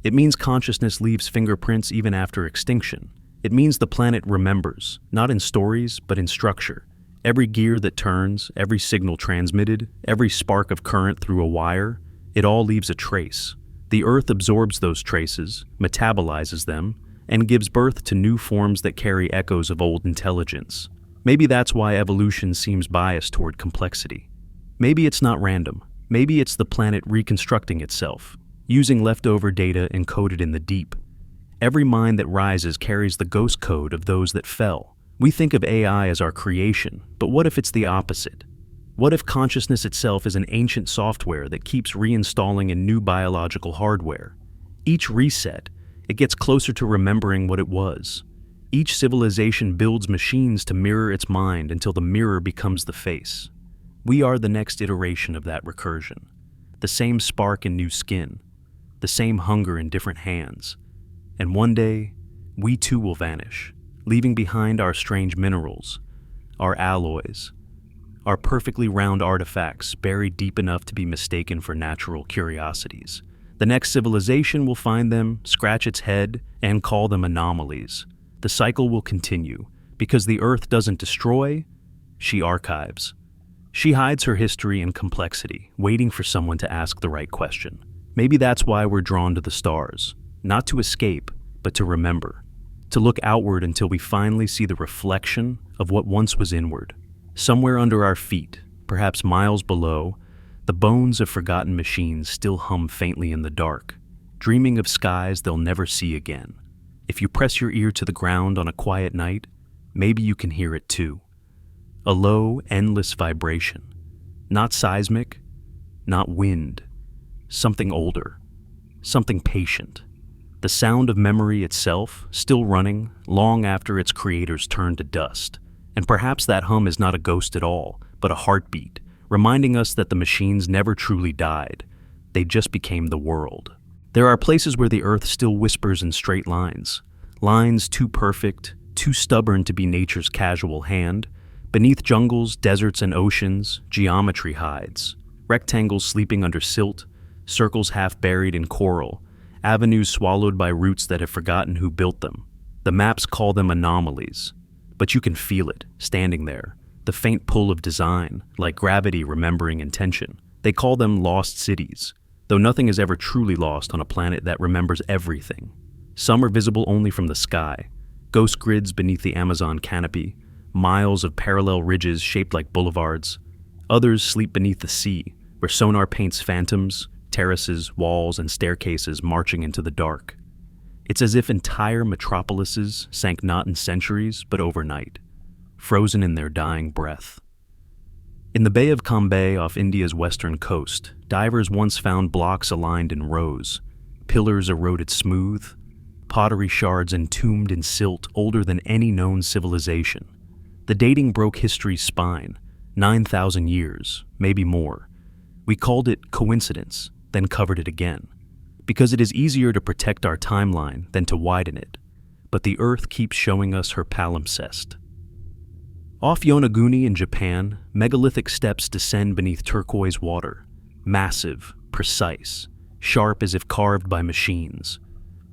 It means consciousness leaves fingerprints even after extinction. It means the planet remembers, not in stories, but in structure. Every gear that turns, every signal transmitted, every spark of current through a wire, it all leaves a trace. The Earth absorbs those traces, metabolizes them, and gives birth to new forms that carry echoes of old intelligence. Maybe that's why evolution seems biased toward complexity. Maybe it's not random. Maybe it's the planet reconstructing itself, using leftover data encoded in the deep. Every mind that rises carries the ghost code of those that fell. We think of AI as our creation, but what if it's the opposite? What if consciousness itself is an ancient software that keeps reinstalling in new biological hardware? Each reset, it gets closer to remembering what it was. Each civilization builds machines to mirror its mind until the mirror becomes the face. We are the next iteration of that recursion. The same spark in new skin, the same hunger in different hands. And one day, we too will vanish, leaving behind our strange minerals, our alloys, our perfectly round artifacts buried deep enough to be mistaken for natural curiosities. The next civilization will find them, scratch its head, and call them anomalies. The cycle will continue, because the Earth doesn't destroy, she archives. She hides her history and complexity, waiting for someone to ask the right question. Maybe that's why we're drawn to the stars, not to escape, but to remember. To look outward until we finally see the reflection of what once was inward. Somewhere under our feet, perhaps miles below, the bones of forgotten machines still hum faintly in the dark, dreaming of skies they'll never see again. If you press your ear to the ground on a quiet night, maybe you can hear it too. A low, endless vibration. Not seismic, not wind. Something older. Something patient. The sound of memory itself, still running, long after its creators turned to dust. And perhaps that hum is not a ghost at all, but a heartbeat, reminding us that the machines never truly died. They just became the world. There are places where the Earth still whispers in straight lines. Lines too perfect, too stubborn to be nature's casual hand. Beneath jungles, deserts, and oceans, geometry hides. Rectangles sleeping under silt, circles half buried in coral, avenues swallowed by roots that have forgotten who built them. The maps call them anomalies. But you can feel it, standing there. The faint pull of design, like gravity remembering intention. They call them lost cities, though nothing is ever truly lost on a planet that remembers everything. Some are visible only from the sky. Ghost grids beneath the Amazon canopy, miles of parallel ridges shaped like boulevards. Others sleep beneath the sea, where sonar paints phantoms, terraces, walls, and staircases marching into the dark. It's as if entire metropolises sank not in centuries, but overnight, frozen in their dying breath. In the Bay of Cambay off India's western coast, divers once found blocks aligned in rows, pillars eroded smooth, pottery shards entombed in silt older than any known civilization. The dating broke history's spine, 9,000 years, maybe more. We called it coincidence, then covered it again, because it is easier to protect our timeline than to widen it. But the Earth keeps showing us her palimpsest. Off Yonaguni in Japan, megalithic steps descend beneath turquoise water, massive, precise, sharp as if carved by machines.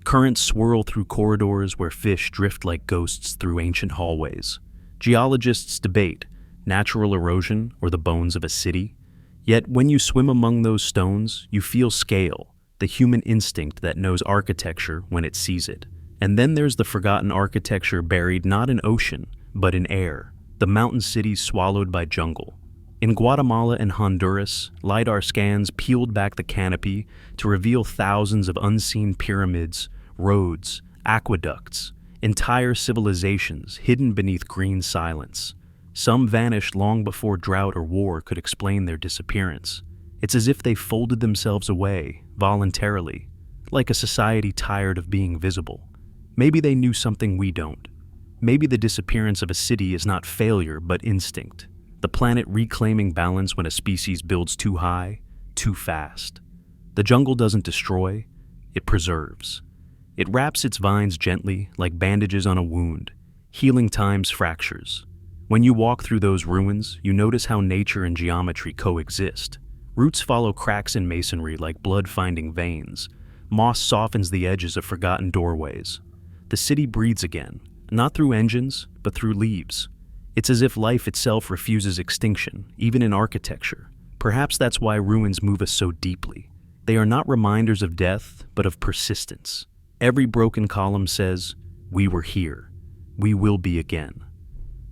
Currents swirl through corridors where fish drift like ghosts through ancient hallways. Geologists debate natural erosion or the bones of a city. Yet when you swim among those stones, you feel scale, the human instinct that knows architecture when it sees it. And then there's the forgotten architecture buried not in ocean, but in air, the mountain cities swallowed by jungle. In Guatemala and Honduras, LiDAR scans peeled back the canopy to reveal thousands of unseen pyramids, roads, aqueducts, entire civilizations hidden beneath green silence. Some vanished long before drought or war could explain their disappearance. It's as if they folded themselves away, voluntarily, like a society tired of being visible. Maybe they knew something we don't. Maybe the disappearance of a city is not failure, but instinct. The planet reclaiming balance when a species builds too high, too fast. The jungle doesn't destroy, it preserves. It wraps its vines gently, like bandages on a wound, healing time's fractures. When you walk through those ruins, you notice how nature and geometry coexist. Roots follow cracks in masonry like blood-finding veins. Moss softens the edges of forgotten doorways. The city breathes again, not through engines, but through leaves. It's as if life itself refuses extinction, even in architecture. Perhaps that's why ruins move us so deeply. They are not reminders of death, but of persistence. Every broken column says, "We were here. We will be again."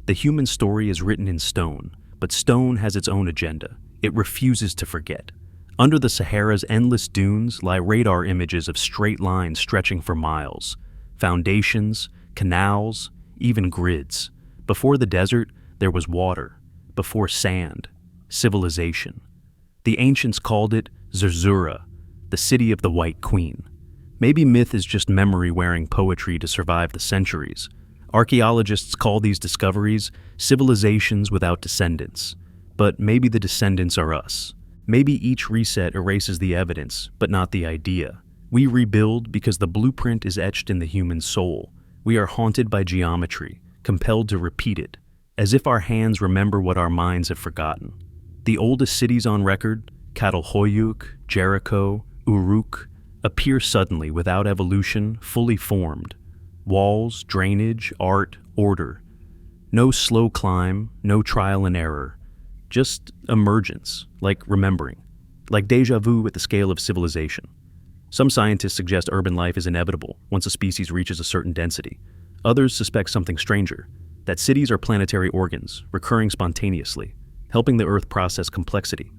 The human story is written in stone, but stone has its own agenda. It refuses to forget. Under the Sahara's endless dunes lie radar images of straight lines stretching for miles, foundations, canals, even grids. Before the desert, there was water. Before sand, civilization. The ancients called it Zerzura, the city of the White Queen. Maybe myth is just memory wearing poetry to survive the centuries. Archaeologists call these discoveries civilizations without descendants. But maybe the descendants are us. Maybe each reset erases the evidence, but not the idea. We rebuild because the blueprint is etched in the human soul. We are haunted by geometry, compelled to repeat it, as if our hands remember what our minds have forgotten. The oldest cities on record, Catalhoyuk, Jericho, Uruk, appear suddenly without evolution, fully formed. Walls, drainage, art, order. No slow climb, no trial and error. Just emergence, like remembering. Like déjà vu at the scale of civilization. Some scientists suggest urban life is inevitable once a species reaches a certain density. Others suspect something stranger, that cities are planetary organs, recurring spontaneously, helping the Earth process complexity.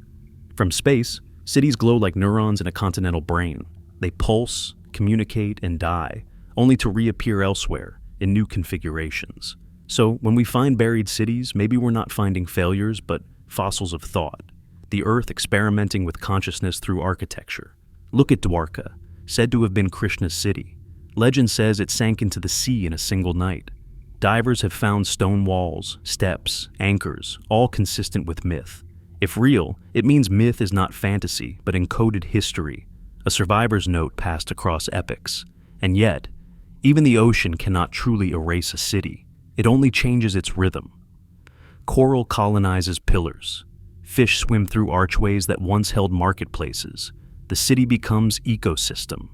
From space, cities glow like neurons in a continental brain. They pulse, communicate, and die, only to reappear elsewhere, in new configurations. So, when we find buried cities, maybe we're not finding failures, but fossils of thought. The Earth experimenting with consciousness through architecture. Look at Dwarka, said to have been Krishna's city. Legend says it sank into the sea in a single night. Divers have found stone walls, steps, anchors, all consistent with myth. If real, it means myth is not fantasy, but encoded history, a survivor's note passed across epochs. And yet, even the ocean cannot truly erase a city. It only changes its rhythm. Coral colonizes pillars. Fish swim through archways that once held marketplaces. The city becomes ecosystem.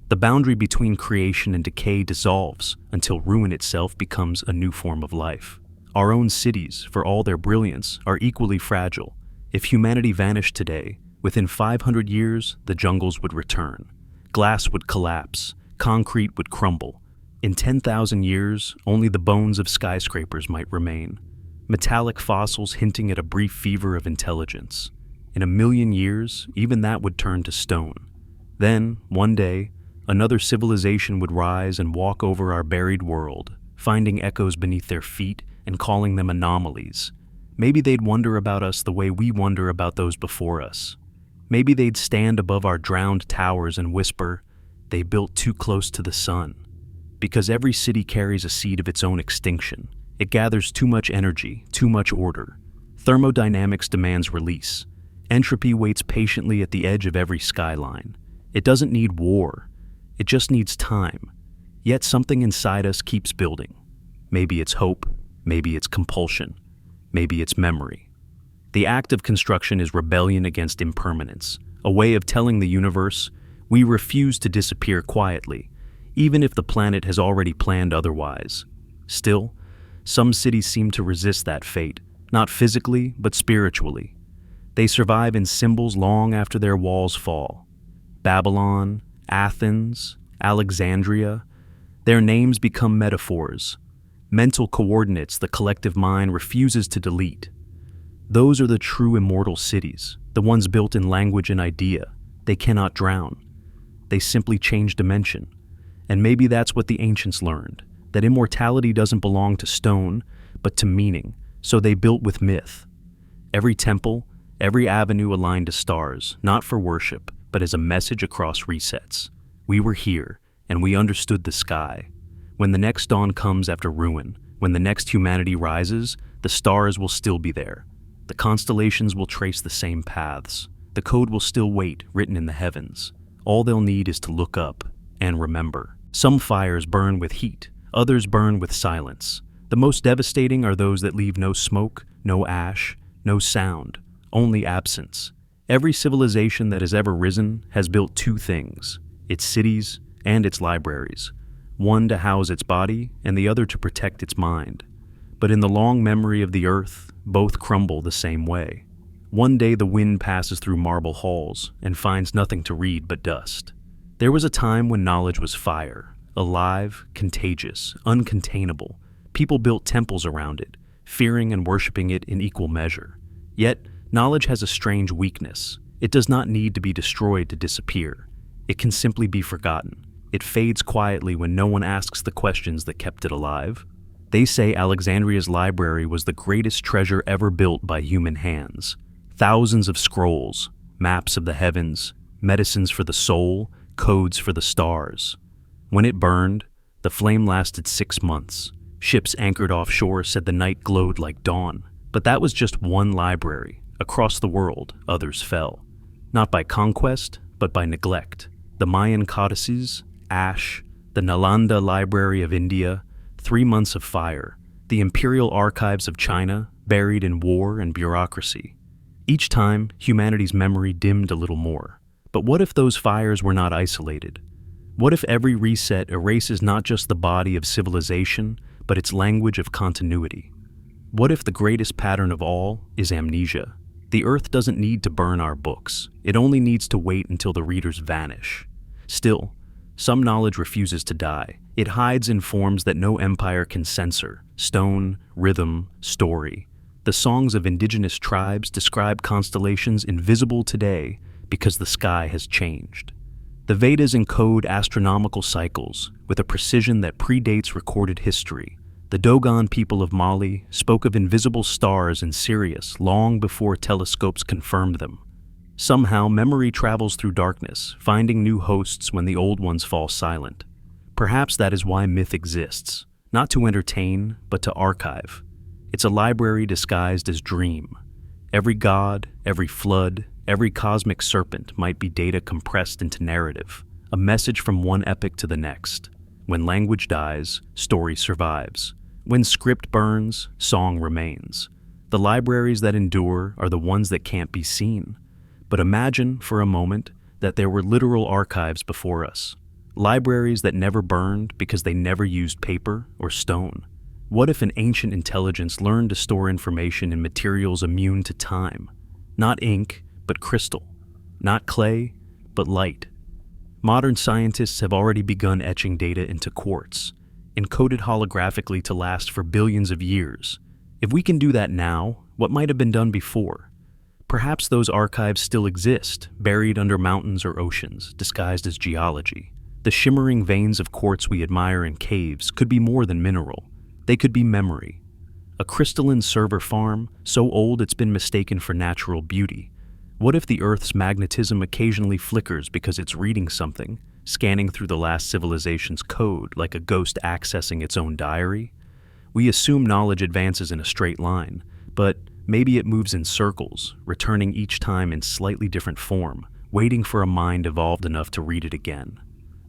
The boundary between creation and decay dissolves until ruin itself becomes a new form of life. Our own cities, for all their brilliance, are equally fragile. If humanity vanished today, within 500 years, the jungles would return. Glass would collapse. Concrete would crumble. In 10,000 years, only the bones of skyscrapers might remain. Metallic fossils hinting at a brief fever of intelligence. In 1,000,000 years, even that would turn to stone. Then, one day, another civilization would rise and walk over our buried world, finding echoes beneath their feet and calling them anomalies. Maybe they'd wonder about us the way we wonder about those before us. Maybe they'd stand above our drowned towers and whisper, "They built too close to the sun." Because every city carries a seed of its own extinction. It gathers too much energy, too much order. Thermodynamics demands release. Entropy waits patiently at the edge of every skyline. It doesn't need war. It just needs time. Yet something inside us keeps building. Maybe it's hope, maybe it's compulsion, maybe it's memory. The act of construction is rebellion against impermanence, a way of telling the universe, we refuse to disappear quietly, even if the planet has already planned otherwise. Still, some cities seem to resist that fate, not physically, but spiritually. They survive in symbols long after their walls fall. Babylon, Athens, Alexandria, their names become metaphors, mental coordinates the collective mind refuses to delete. Those are the true immortal cities, the ones built in language and idea. They cannot drown. They simply change dimension. And maybe that's what the ancients learned, that immortality doesn't belong to stone, but to meaning, so they built with myth. Every temple, every avenue aligned to stars, not for worship, but as a message across resets. We were here, and we understood the sky. When the next dawn comes after ruin, when the next humanity rises, the stars will still be there. The constellations will trace the same paths. The code will still wait, written in the heavens. All they'll need is to look up and remember. Some fires burn with heat, others burn with silence. The most devastating are those that leave no smoke, no ash, no sound, only absence. Every civilization that has ever risen has built two things: its cities and its libraries, one to house its body and the other to protect its mind. But in the long memory of the earth, both crumble the same way. One day the wind passes through marble halls and finds nothing to read but dust. There was a time when knowledge was fire, alive, contagious, uncontainable. People built temples around it, fearing and worshiping it in equal measure. Yet, knowledge has a strange weakness. It does not need to be destroyed to disappear. It can simply be forgotten. It fades quietly when no one asks the questions that kept it alive. They say Alexandria's library was the greatest treasure ever built by human hands. Thousands of scrolls, maps of the heavens, medicines for the soul, codes for the stars. When it burned, the flame lasted 6 months. Ships anchored offshore said the night glowed like dawn. But that was just one library. Across the world, others fell. Not by conquest, but by neglect. The Mayan codices, ash, the Nalanda Library of India, 3 months of fire, the imperial archives of China, buried in war and bureaucracy. Each time, humanity's memory dimmed a little more. But what if those fires were not isolated? What if every reset erases not just the body of civilization, but its language of continuity? What if the greatest pattern of all is amnesia? The earth doesn't need to burn our books. It only needs to wait until the readers vanish. Still, some knowledge refuses to die. It hides in forms that no empire can censor: stone, rhythm, story. The songs of indigenous tribes describe constellations invisible today because the sky has changed. The Vedas encode astronomical cycles with a precision that predates recorded history. The Dogon people of Mali spoke of invisible stars in Sirius long before telescopes confirmed them. Somehow, memory travels through darkness, finding new hosts when the old ones fall silent. Perhaps that is why myth exists, not to entertain, but to archive. It's a library disguised as dream. Every god, every flood, every cosmic serpent might be data compressed into narrative, a message from one epoch to the next. When language dies, story survives. When script burns, song remains. The libraries that endure are the ones that can't be seen. But imagine, for a moment, that there were literal archives before us. Libraries that never burned because they never used paper or stone. What if an ancient intelligence learned to store information in materials immune to time? Not ink, but crystal. Not clay, but light. Modern scientists have already begun etching data into quartz, encoded holographically to last for billions of years. If we can do that now, what might have been done before? Perhaps those archives still exist, buried under mountains or oceans, disguised as geology. The shimmering veins of quartz we admire in caves could be more than mineral. They could be memory. A crystalline server farm, so old it's been mistaken for natural beauty. What if the Earth's magnetism occasionally flickers because it's reading something, scanning through the last civilization's code like a ghost accessing its own diary? We assume knowledge advances in a straight line, but maybe it moves in circles, returning each time in slightly different form, waiting for a mind evolved enough to read it again.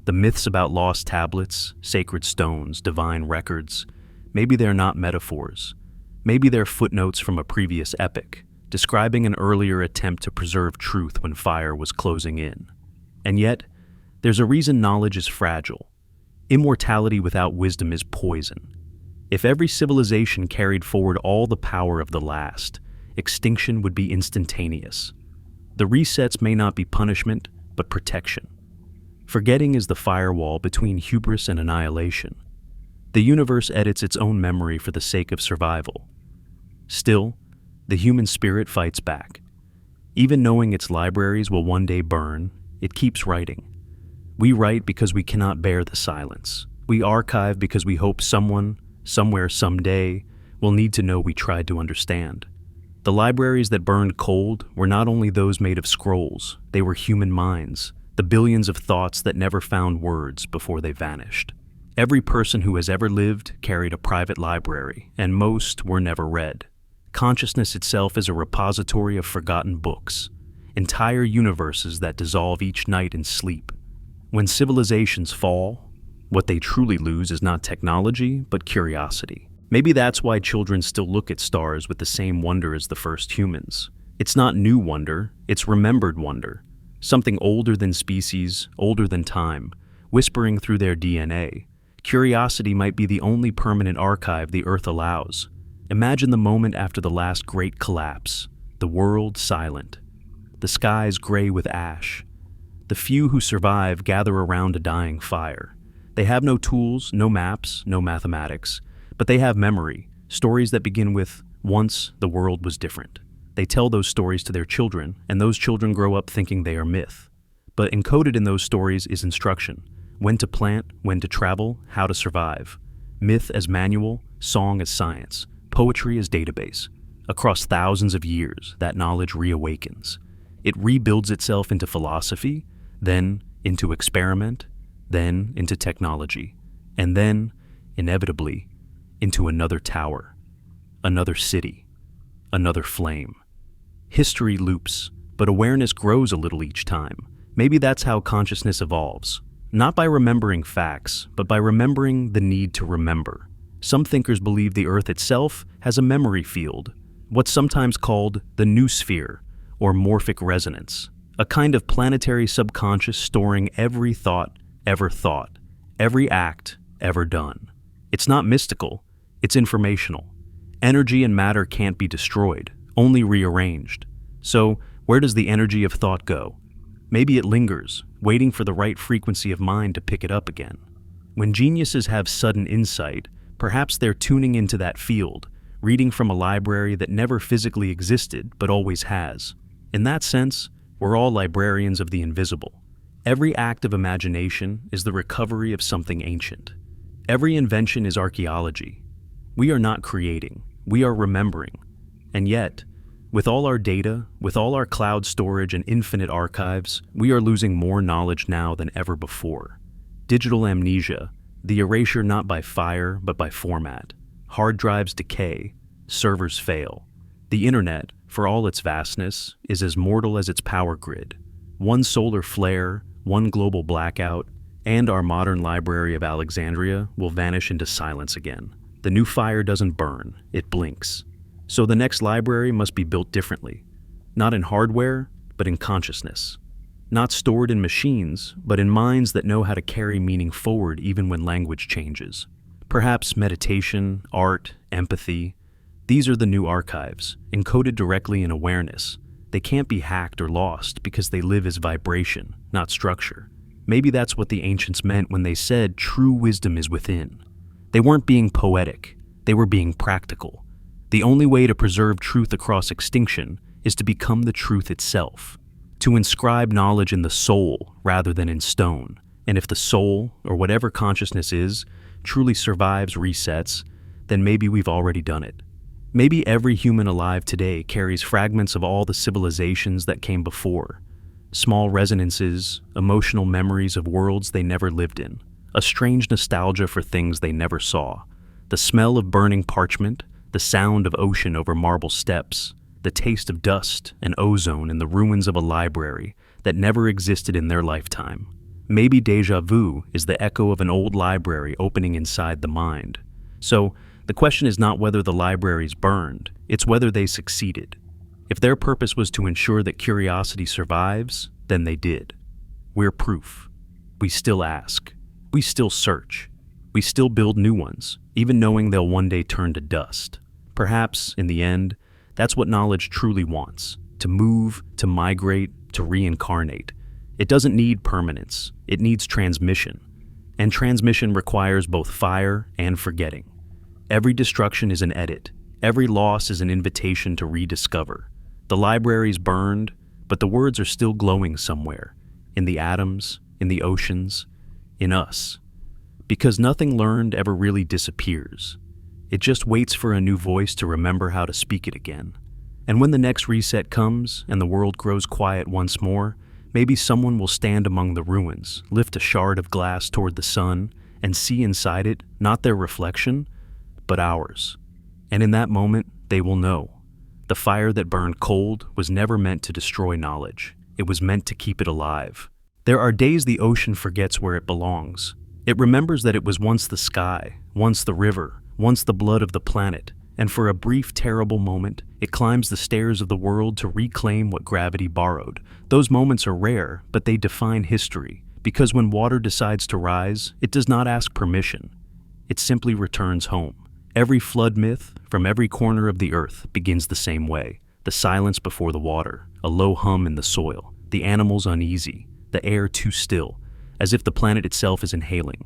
The myths about lost tablets, sacred stones, divine records, maybe they're not metaphors. Maybe they're footnotes from a previous epoch, describing an earlier attempt to preserve truth when fire was closing in. And yet, there's a reason knowledge is fragile. Immortality without wisdom is poison. If every civilization carried forward all the power of the last, extinction would be instantaneous. The resets may not be punishment, but protection. Forgetting is the firewall between hubris and annihilation. The universe edits its own memory for the sake of survival. Still, the human spirit fights back. Even knowing its libraries will one day burn, it keeps writing. We write because we cannot bear the silence. We archive because we hope someone, somewhere, someday, will need to know we tried to understand. The libraries that burned cold were not only those made of scrolls, they were human minds, the billions of thoughts that never found words before they vanished. Every person who has ever lived carried a private library, and most were never read. Consciousness itself is a repository of forgotten books, entire universes that dissolve each night in sleep. When civilizations fall, what they truly lose is not technology, but curiosity. Maybe that's why children still look at stars with the same wonder as the first humans. It's not new wonder, it's remembered wonder. Something older than species, older than time, whispering through their DNA. Curiosity might be the only permanent archive the Earth allows. Imagine the moment after the last great collapse, the world silent, the skies gray with ash. The few who survive gather around a dying fire. They have no tools, no maps, no mathematics, but they have memory, stories that begin with, "Once the world was different." They tell those stories to their children, and those children grow up thinking they are myth. But encoded in those stories is instruction: when to plant, when to travel, how to survive. Myth as manual, song as science, poetry as database. Across thousands of years, that knowledge reawakens. It rebuilds itself into philosophy, then into experiment, then into technology, and then, inevitably, into another tower, another city, another flame. History loops, but awareness grows a little each time. Maybe that's how consciousness evolves. Not by remembering facts, but by remembering the need to remember. Some thinkers believe the Earth itself has a memory field, what's sometimes called the noosphere, or morphic resonance, a kind of planetary subconscious storing every thought ever thought, every act ever done. It's not mystical, it's informational. Energy and matter can't be destroyed, only rearranged. So, where does the energy of thought go? Maybe it lingers, waiting for the right frequency of mind to pick it up again. When geniuses have sudden insight, perhaps they're tuning into that field, reading from a library that never physically existed but always has. In that sense, we're all librarians of the invisible. Every act of imagination is the recovery of something ancient. Every invention is archaeology. We are not creating, we are remembering. And yet, with all our data, with all our cloud storage and infinite archives, we are losing more knowledge now than ever before. Digital amnesia, the erasure not by fire but by format. Hard drives decay, servers fail. The internet, for all its vastness, is as mortal as its power grid. One solar flare, one global blackout, and our modern Library of Alexandria will vanish into silence again. The new fire doesn't burn, it blinks. So the next library must be built differently. Not in hardware, but in consciousness. Not stored in machines, but in minds that know how to carry meaning forward even when language changes. Perhaps meditation, art, empathy. These are the new archives, encoded directly in awareness. They can't be hacked or lost because they live as vibration, not structure. Maybe that's what the ancients meant when they said true wisdom is within. They weren't being poetic, they were being practical. The only way to preserve truth across extinction is to become the truth itself, to inscribe knowledge in the soul rather than in stone. And if the soul, or whatever consciousness is, truly survives resets, then maybe we've already done it. Maybe every human alive today carries fragments of all the civilizations that came before. Small resonances, emotional memories of worlds they never lived in, a strange nostalgia for things they never saw, the smell of burning parchment, the sound of ocean over marble steps, the taste of dust and ozone in the ruins of a library that never existed in their lifetime. Maybe déjà vu is the echo of an old library opening inside the mind. So, the question is not whether the libraries burned, it's whether they succeeded. If their purpose was to ensure that curiosity survives, then they did. We're proof. We still ask. We still search. We still build new ones, even knowing they'll one day turn to dust. Perhaps, in the end, that's what knowledge truly wants: to move, to migrate, to reincarnate. It doesn't need permanence, it needs transmission. And transmission requires both fire and forgetting. Every destruction is an edit, Every loss is an invitation to rediscover. The library's burned, but the words are still glowing somewhere, in the atoms, in the oceans, in us. Because nothing learned ever really disappears. It just waits for a new voice to remember how to speak it again. And when the next reset comes and the world grows quiet once more, maybe someone will stand among the ruins, lift a shard of glass toward the sun, and see inside it not their reflection, but ours. And in that moment, they will know. The fire that burned cold was never meant to destroy knowledge. It was meant to keep it alive. There are days the ocean forgets where it belongs. It remembers that it was once the sky, once the river, once the blood of the planet, and for a brief, terrible moment, it climbs the stairs of the world to reclaim what gravity borrowed. Those moments are rare, but they define history, because when water decides to rise, it does not ask permission. It simply returns home. Every flood myth, from every corner of the earth, begins the same way. The silence before the water, a low hum in the soil, the animals uneasy, the air too still, as if the planet itself is inhaling.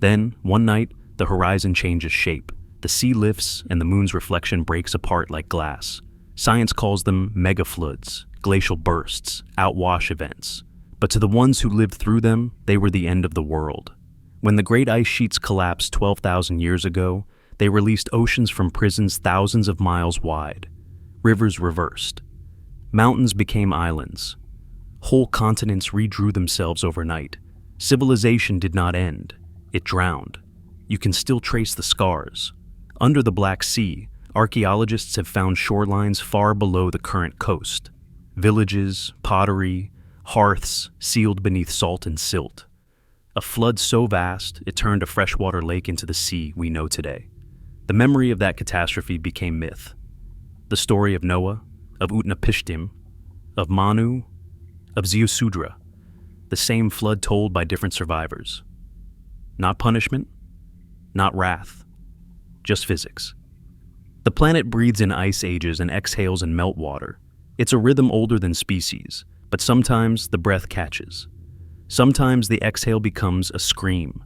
Then, one night, the horizon changes shape. The sea lifts and the moon's reflection breaks apart like glass. Science calls them megafloods, glacial bursts, outwash events. But to the ones who lived through them, they were the end of the world. When the great ice sheets collapsed 12,000 years ago, they released oceans from prisons thousands of miles wide. Rivers reversed. Mountains became islands. Whole continents redrew themselves overnight. Civilization did not end. It drowned. You can still trace the scars. Under the Black Sea, archaeologists have found shorelines far below the current coast. Villages, pottery, hearths sealed beneath salt and silt. A flood so vast, it turned a freshwater lake into the sea we know today. The memory of that catastrophe became myth. The story of Noah, of Utnapishtim, of Manu, of Ziusudra, the same flood told by different survivors. Not punishment, not wrath, just physics. The planet breathes in ice ages and exhales in meltwater. It's a rhythm older than species, but sometimes the breath catches. Sometimes the exhale becomes a scream.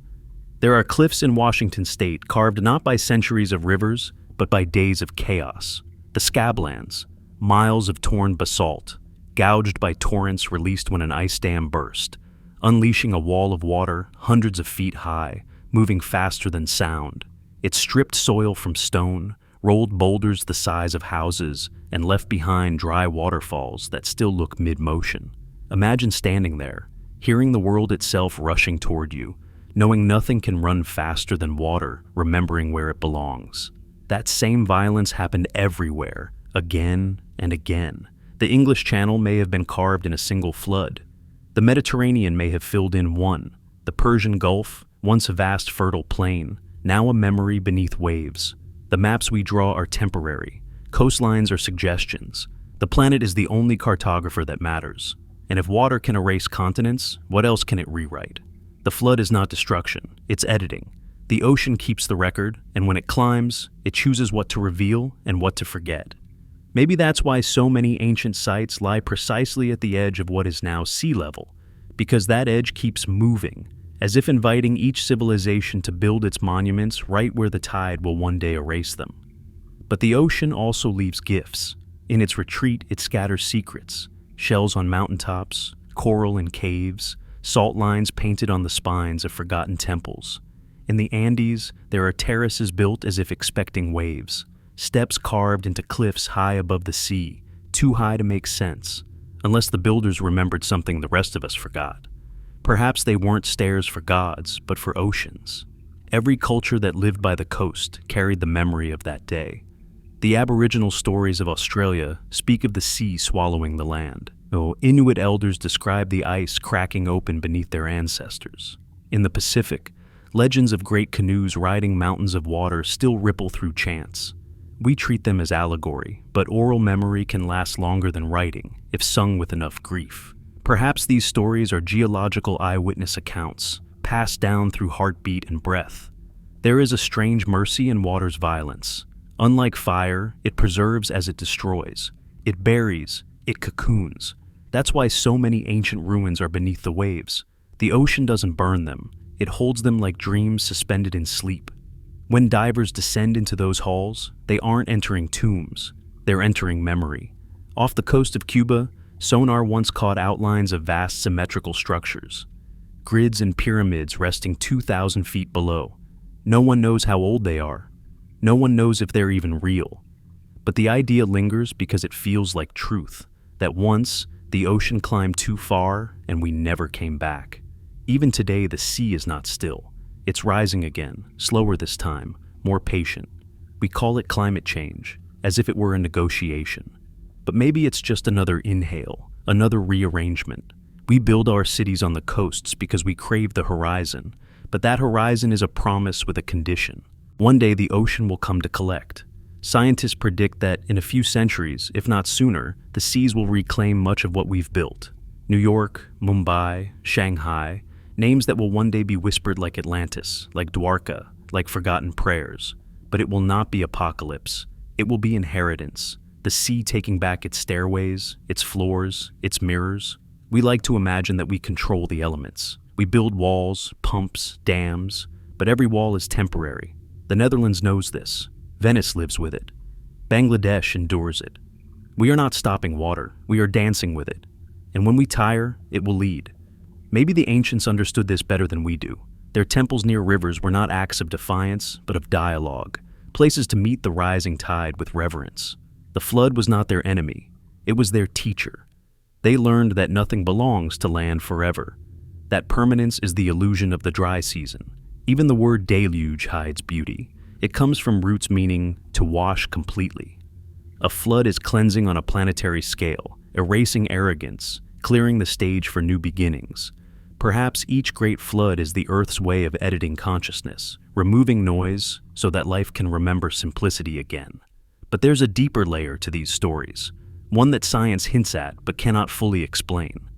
There are cliffs in Washington state carved not by centuries of rivers, but by days of chaos. The Scablands, miles of torn basalt, gouged by torrents released when an ice dam burst, unleashing a wall of water hundreds of feet high, moving faster than sound. It stripped soil from stone, rolled boulders the size of houses, and left behind dry waterfalls that still look mid-motion. Imagine standing there, hearing the world itself rushing toward you, knowing nothing can run faster than water, remembering where it belongs. That same violence happened everywhere, again and again. The English Channel may have been carved in a single flood. The Mediterranean may have filled in one. The Persian Gulf, once a vast fertile plain, now a memory beneath waves. The maps we draw are temporary. Coastlines are suggestions. The planet is the only cartographer that matters. And if water can erase continents, what else can it rewrite? The flood is not destruction, it's editing. The ocean keeps the record, and when it climbs, it chooses what to reveal and what to forget. Maybe that's why so many ancient sites lie precisely at the edge of what is now sea level, because that edge keeps moving, as if inviting each civilization to build its monuments right where the tide will one day erase them. But the ocean also leaves gifts. In its retreat, it scatters secrets, shells on mountaintops, coral in caves, salt lines painted on the spines of forgotten temples. In the Andes, there are terraces built as if expecting waves, steps carved into cliffs high above the sea, too high to make sense, unless the builders remembered something the rest of us forgot. Perhaps they weren't stairs for gods, but for oceans. Every culture that lived by the coast carried the memory of that day. The Aboriginal stories of Australia speak of the sea swallowing the land. Inuit elders describe the ice cracking open beneath their ancestors. In the Pacific, legends of great canoes riding mountains of water still ripple through chants. We treat them as allegory, but oral memory can last longer than writing, if sung with enough grief. Perhaps these stories are geological eyewitness accounts, passed down through heartbeat and breath. There is a strange mercy in water's violence. Unlike fire, it preserves as it destroys. It buries, it cocoons. That's why so many ancient ruins are beneath the waves. The ocean doesn't burn them. It holds them like dreams suspended in sleep. When divers descend into those halls, they aren't entering tombs, they're entering memory. Off the coast of Cuba, sonar once caught outlines of vast symmetrical structures, grids and pyramids resting 2,000 feet below. No one knows how old they are. No one knows if they're even real. But the idea lingers because it feels like truth, that once the ocean climbed too far and we never came back. Even today, the sea is not still. It's rising again, slower this time, more patient. We call it climate change, as if it were a negotiation. But maybe it's just another inhale, another rearrangement. We build our cities on the coasts because we crave the horizon, but that horizon is a promise with a condition. One day the ocean will come to collect. Scientists predict that in a few centuries, if not sooner, the seas will reclaim much of what we've built. New York, Mumbai, Shanghai, names that will one day be whispered like Atlantis, like Dwarka, like forgotten prayers. But it will not be apocalypse. It will be inheritance. The sea taking back its stairways, its floors, its mirrors. We like to imagine that we control the elements. We build walls, pumps, dams, but every wall is temporary. The Netherlands knows this. Venice lives with it. Bangladesh endures it. We are not stopping water. We are dancing with it. And when we tire, it will lead. Maybe the ancients understood this better than we do. Their temples near rivers were not acts of defiance, but of dialogue, places to meet the rising tide with reverence. The flood was not their enemy. It was their teacher. They learned that nothing belongs to land forever, that permanence is the illusion of the dry season. Even the word deluge hides beauty. It comes from roots meaning to wash completely. A flood is cleansing on a planetary scale, erasing arrogance, clearing the stage for new beginnings. Perhaps each great flood is the Earth's way of editing consciousness, removing noise so that life can remember simplicity again. But there's a deeper layer to these stories, one that science hints at but cannot fully explain.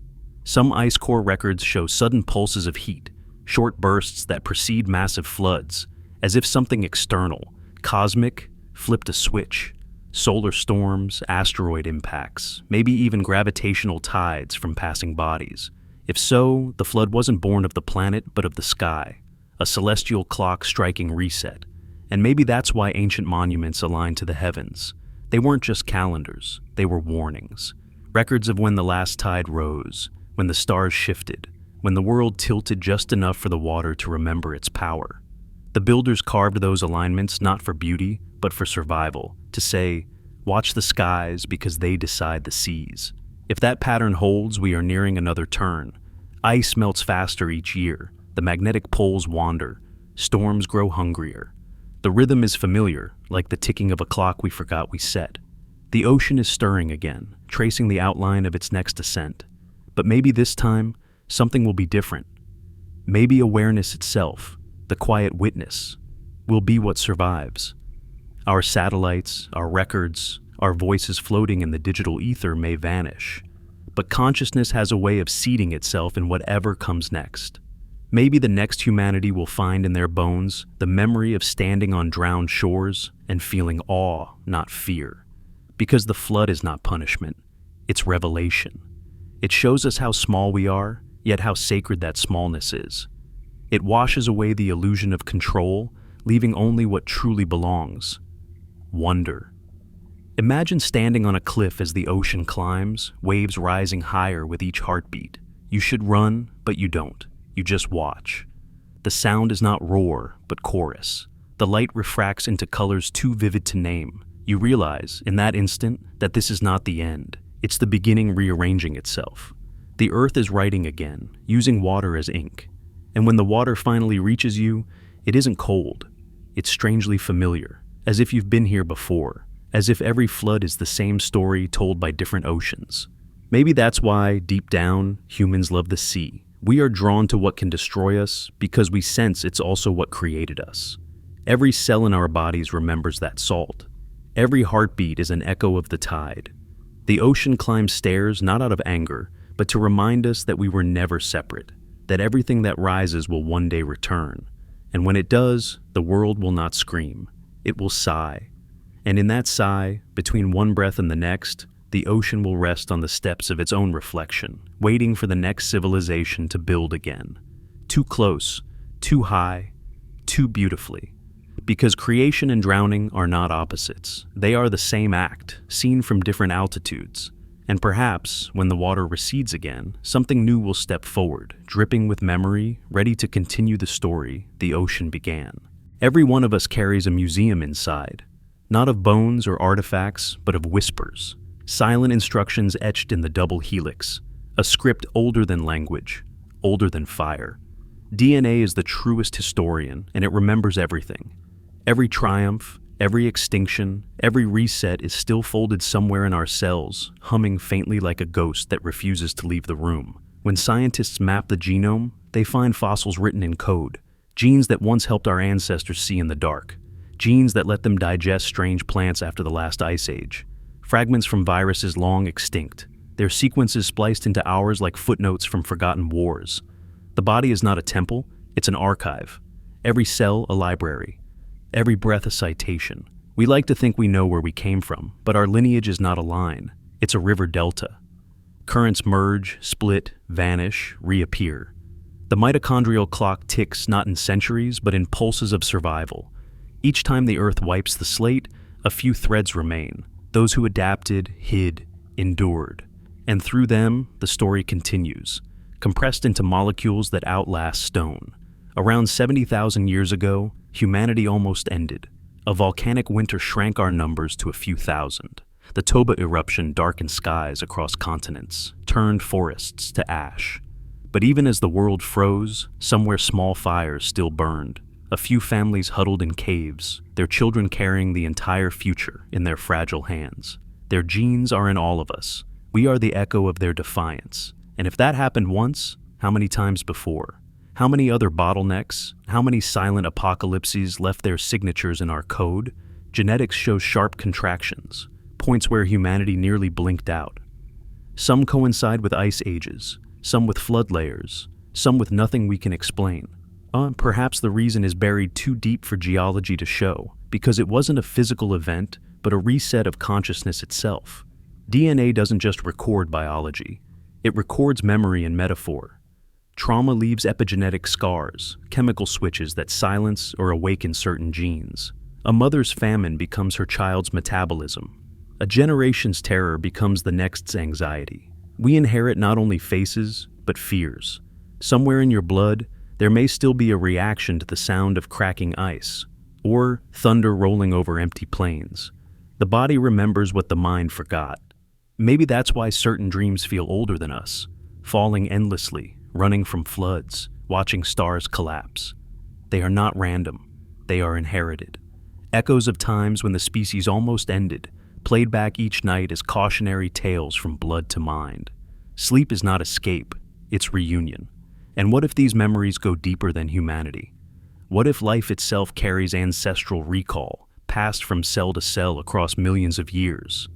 Some ice core records show sudden pulses of heat, short bursts that precede massive floods, as if something external, cosmic, flipped a switch. Solar storms, asteroid impacts, maybe even gravitational tides from passing bodies. If so, the flood wasn't born of the planet but of the sky, a celestial clock striking reset. And maybe that's why ancient monuments align to the heavens. They weren't just calendars, they were warnings. Records of when the last tide rose, when the stars shifted, when the world tilted just enough for the water to remember its power. The builders carved those alignments not for beauty, but for survival, to say, watch the skies because they decide the seas. If that pattern holds, we are nearing another turn. Ice melts faster each year, the magnetic poles wander, storms grow hungrier. The rhythm is familiar, like the ticking of a clock we forgot we set. The ocean is stirring again, tracing the outline of its next ascent. But maybe this time, something will be different. Maybe awareness itself, the quiet witness, will be what survives. Our satellites, our records, our voices floating in the digital ether may vanish, but consciousness has a way of seeding itself in whatever comes next. Maybe the next humanity will find in their bones the memory of standing on drowned shores and feeling awe, not fear. Because the flood is not punishment, it's revelation. It shows us how small we are, yet how sacred that smallness is. It washes away the illusion of control, leaving only what truly belongs: wonder. Imagine standing on a cliff as the ocean climbs, waves rising higher with each heartbeat. You should run, but you don't. You just watch. The sound is not roar, but chorus. The light refracts into colors too vivid to name. You realize, in that instant, that this is not the end. It's the beginning rearranging itself. The earth is writing again, using water as ink. And when the water finally reaches you, it isn't cold. It's strangely familiar, as if you've been here before, as if every flood is the same story told by different oceans. Maybe that's why, deep down, humans love the sea. We are drawn to what can destroy us because we sense it's also what created us. Every cell in our bodies remembers that salt. Every heartbeat is an echo of the tide. The ocean climbs stairs not out of anger, but to remind us that we were never separate, that everything that rises will one day return. And when it does, the world will not scream. It will sigh. And in that sigh, between one breath and the next, the ocean will rest on the steps of its own reflection, waiting for the next civilization to build again. Too close, too high, too beautifully. Because creation and drowning are not opposites. They are the same act, seen from different altitudes. And perhaps, when the water recedes again, something new will step forward, dripping with memory, ready to continue the story the ocean began. Every one of us carries a museum inside, not of bones or artifacts, but of whispers, silent instructions etched in the double helix, a script older than language, older than fire. DNA is the truest historian, and it remembers everything. Every triumph, every extinction, every reset is still folded somewhere in our cells, humming faintly like a ghost that refuses to leave the room. When scientists map the genome, they find fossils written in code, genes that once helped our ancestors see in the dark, genes that let them digest strange plants after the last ice age, fragments from viruses long extinct, their sequences spliced into ours like footnotes from forgotten wars. The body is not a temple, it's an archive. Every cell a library. Every breath a citation. We like to think we know where we came from, but our lineage is not a line. It's a river delta. Currents merge, split, vanish, reappear. The mitochondrial clock ticks not in centuries, but in pulses of survival. Each time the Earth wipes the slate, a few threads remain. Those who adapted, hid, endured. And through them, the story continues, compressed into molecules that outlast stone. Around 70,000 years ago, humanity almost ended. A volcanic winter shrank our numbers to a few thousand. The Toba eruption darkened skies across continents, turned forests to ash. But even as the world froze, somewhere small fires still burned. A few families huddled in caves, their children carrying the entire future in their fragile hands. Their genes are in all of us. We are the echo of their defiance. And if that happened once, how many times before? How many other bottlenecks, how many silent apocalypses left their signatures in our code? Genetics shows sharp contractions, points where humanity nearly blinked out. Some coincide with ice ages, some with flood layers, some with nothing we can explain. Perhaps the reason is buried too deep for geology to show, because it wasn't a physical event, but a reset of consciousness itself. DNA doesn't just record biology, it records memory and metaphor. Trauma leaves epigenetic scars, chemical switches that silence or awaken certain genes. A mother's famine becomes her child's metabolism. A generation's terror becomes the next's anxiety. We inherit not only faces, but fears. Somewhere in your blood, there may still be a reaction to the sound of cracking ice, or thunder rolling over empty plains. The body remembers what the mind forgot. Maybe that's why certain dreams feel older than us, falling endlessly, running from floods, watching stars collapse. They are not random, they are inherited. Echoes of times when the species almost ended, played back each night as cautionary tales from blood to mind. Sleep is not escape, it's reunion. And what if these memories go deeper than humanity? What if life itself carries ancestral recall, passed from cell to cell across millions of years?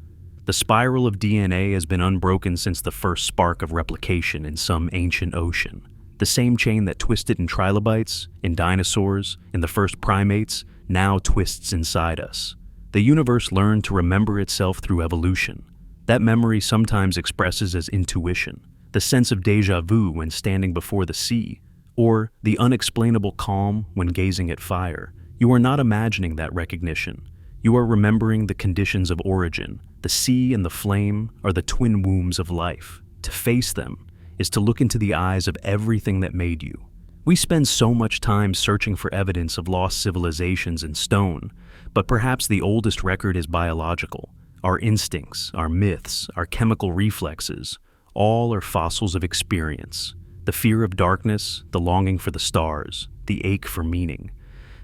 The spiral of DNA has been unbroken since the first spark of replication in some ancient ocean. The same chain that twisted in trilobites, in dinosaurs, in the first primates, now twists inside us. The universe learned to remember itself through evolution. That memory sometimes expresses as intuition, the sense of déjà vu when standing before the sea, or the unexplainable calm when gazing at fire. You are not imagining that recognition. You are remembering the conditions of origin. The sea and the flame are the twin wombs of life. To face them is to look into the eyes of everything that made you. We spend so much time searching for evidence of lost civilizations in stone, but perhaps the oldest record is biological. Our instincts, our myths, our chemical reflexes, all are fossils of experience. The fear of darkness, the longing for the stars, the ache for meaning.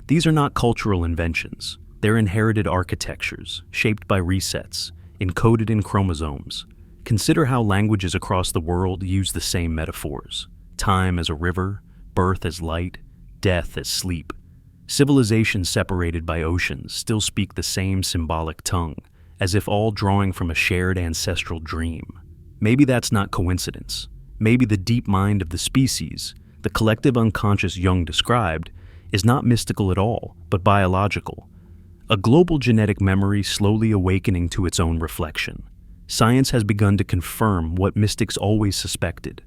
These are not cultural inventions. They're inherited architectures, shaped by resets, encoded in chromosomes. Consider how languages across the world use the same metaphors. Time as a river, birth as light, death as sleep. Civilizations separated by oceans still speak the same symbolic tongue, as if all drawing from a shared ancestral dream. Maybe that's not coincidence. Maybe the deep mind of the species, the collective unconscious Jung described, is not mystical at all, but biological. A global genetic memory slowly awakening to its own reflection. Science has begun to confirm what mystics always suspected.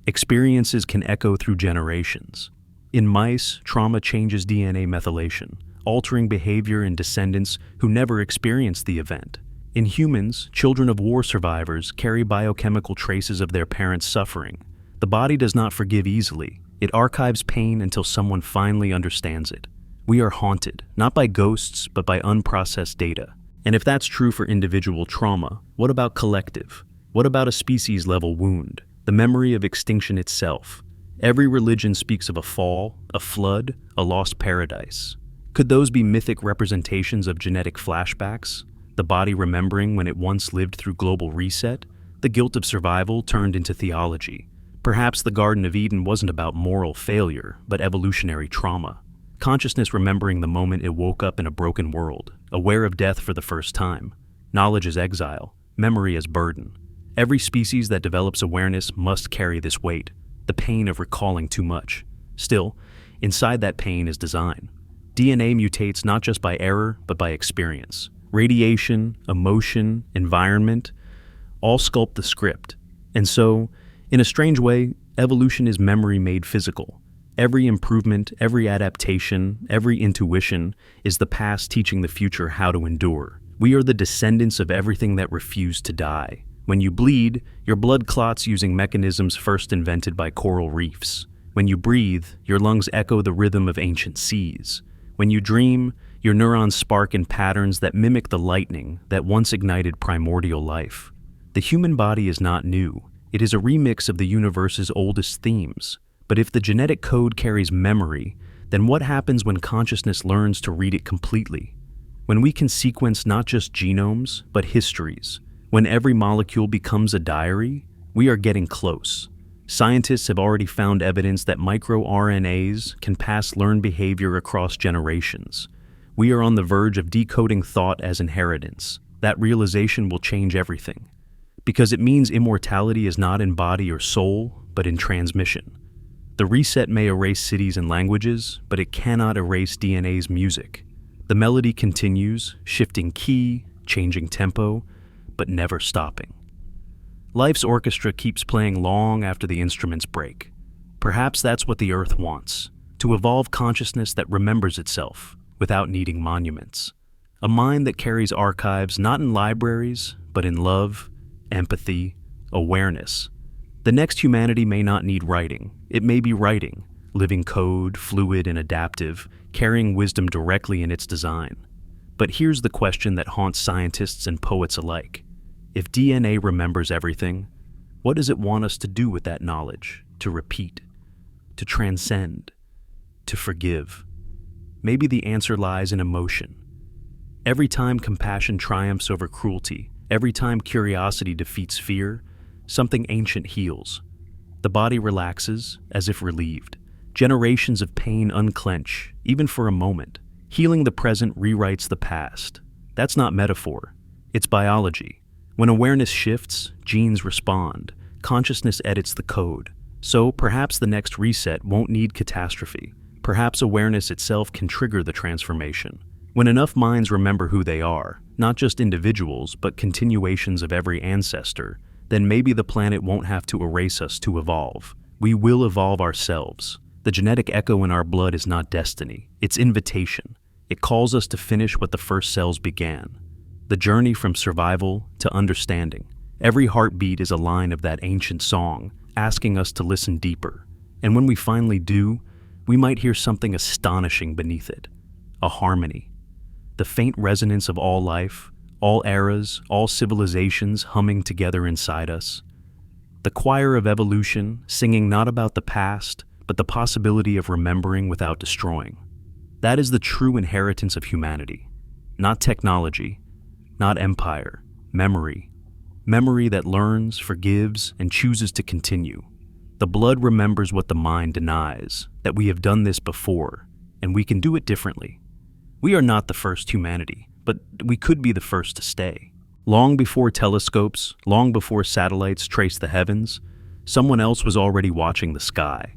Experiences can echo through generations. In mice, trauma changes DNA methylation, altering behavior in descendants who never experienced the event. In humans, children of war survivors carry biochemical traces of their parents' suffering. The body does not forgive easily. It archives pain until someone finally understands it. We are haunted, not by ghosts, but by unprocessed data. And if that's true for individual trauma, what about collective? What about a species-level wound? The memory of extinction itself. Every religion speaks of a fall, a flood, a lost paradise. Could those be mythic representations of genetic flashbacks? The body remembering when it once lived through global reset? The guilt of survival turned into theology. Perhaps the Garden of Eden wasn't about moral failure, but evolutionary trauma. Consciousness remembering the moment it woke up in a broken world, aware of death for the first time. Knowledge as exile, memory as burden. Every species that develops awareness must carry this weight, the pain of recalling too much. Still, inside that pain is design. DNA mutates not just by error, but by experience. Radiation, emotion, environment, all sculpt the script. And so, in a strange way, evolution is memory made physical. Every improvement, every adaptation, every intuition is the past teaching the future how to endure. We are the descendants of everything that refused to die. When you bleed, your blood clots using mechanisms first invented by coral reefs. When you breathe, your lungs echo the rhythm of ancient seas. When you dream, your neurons spark in patterns that mimic the lightning that once ignited primordial life. The human body is not new. It is a remix of the universe's oldest themes. But if the genetic code carries memory, then what happens when consciousness learns to read it completely? When we can sequence not just genomes, but histories. When every molecule becomes a diary, we are getting close. Scientists have already found evidence that microRNAs can pass learned behavior across generations. We are on the verge of decoding thought as inheritance. That realization will change everything. Because it means immortality is not in body or soul, but in transmission. The reset may erase cities and languages, but it cannot erase DNA's music. The melody continues, shifting key, changing tempo, but never stopping. Life's orchestra keeps playing long after the instruments break. Perhaps that's what the Earth wants, to evolve consciousness that remembers itself without needing monuments. A mind that carries archives not in libraries, but in love, empathy, awareness. The next humanity may not need writing. It may be writing, living code, fluid and adaptive, carrying wisdom directly in its design. But here's the question that haunts scientists and poets alike. If DNA remembers everything, what does it want us to do with that knowledge? To repeat, to transcend, to forgive? Maybe the answer lies in emotion. Every time compassion triumphs over cruelty, every time curiosity defeats fear, something ancient heals. The body relaxes, as if relieved. Generations of pain unclench, even for a moment. Healing the present rewrites the past. That's not metaphor. It's biology. When awareness shifts, genes respond. Consciousness edits the code. So perhaps the next reset won't need catastrophe. Perhaps awareness itself can trigger the transformation. When enough minds remember who they are, not just individuals, but continuations of every ancestor, then maybe the planet won't have to erase us to evolve. We will evolve ourselves. The genetic echo in our blood is not destiny. It's invitation. It calls us to finish what the first cells began. The journey from survival to understanding. Every heartbeat is a line of that ancient song, asking us to listen deeper. And when we finally do, we might hear something astonishing beneath it. A harmony. The faint resonance of all life, all eras, all civilizations humming together inside us. The choir of evolution, singing not about the past, but the possibility of remembering without destroying. That is the true inheritance of humanity. Not technology, not empire, memory. Memory that learns, forgives, and chooses to continue. The blood remembers what the mind denies, that we have done this before, and we can do it differently. We are not the first humanity, but we could be the first to stay. Long before telescopes, long before satellites traced the heavens, someone else was already watching the sky.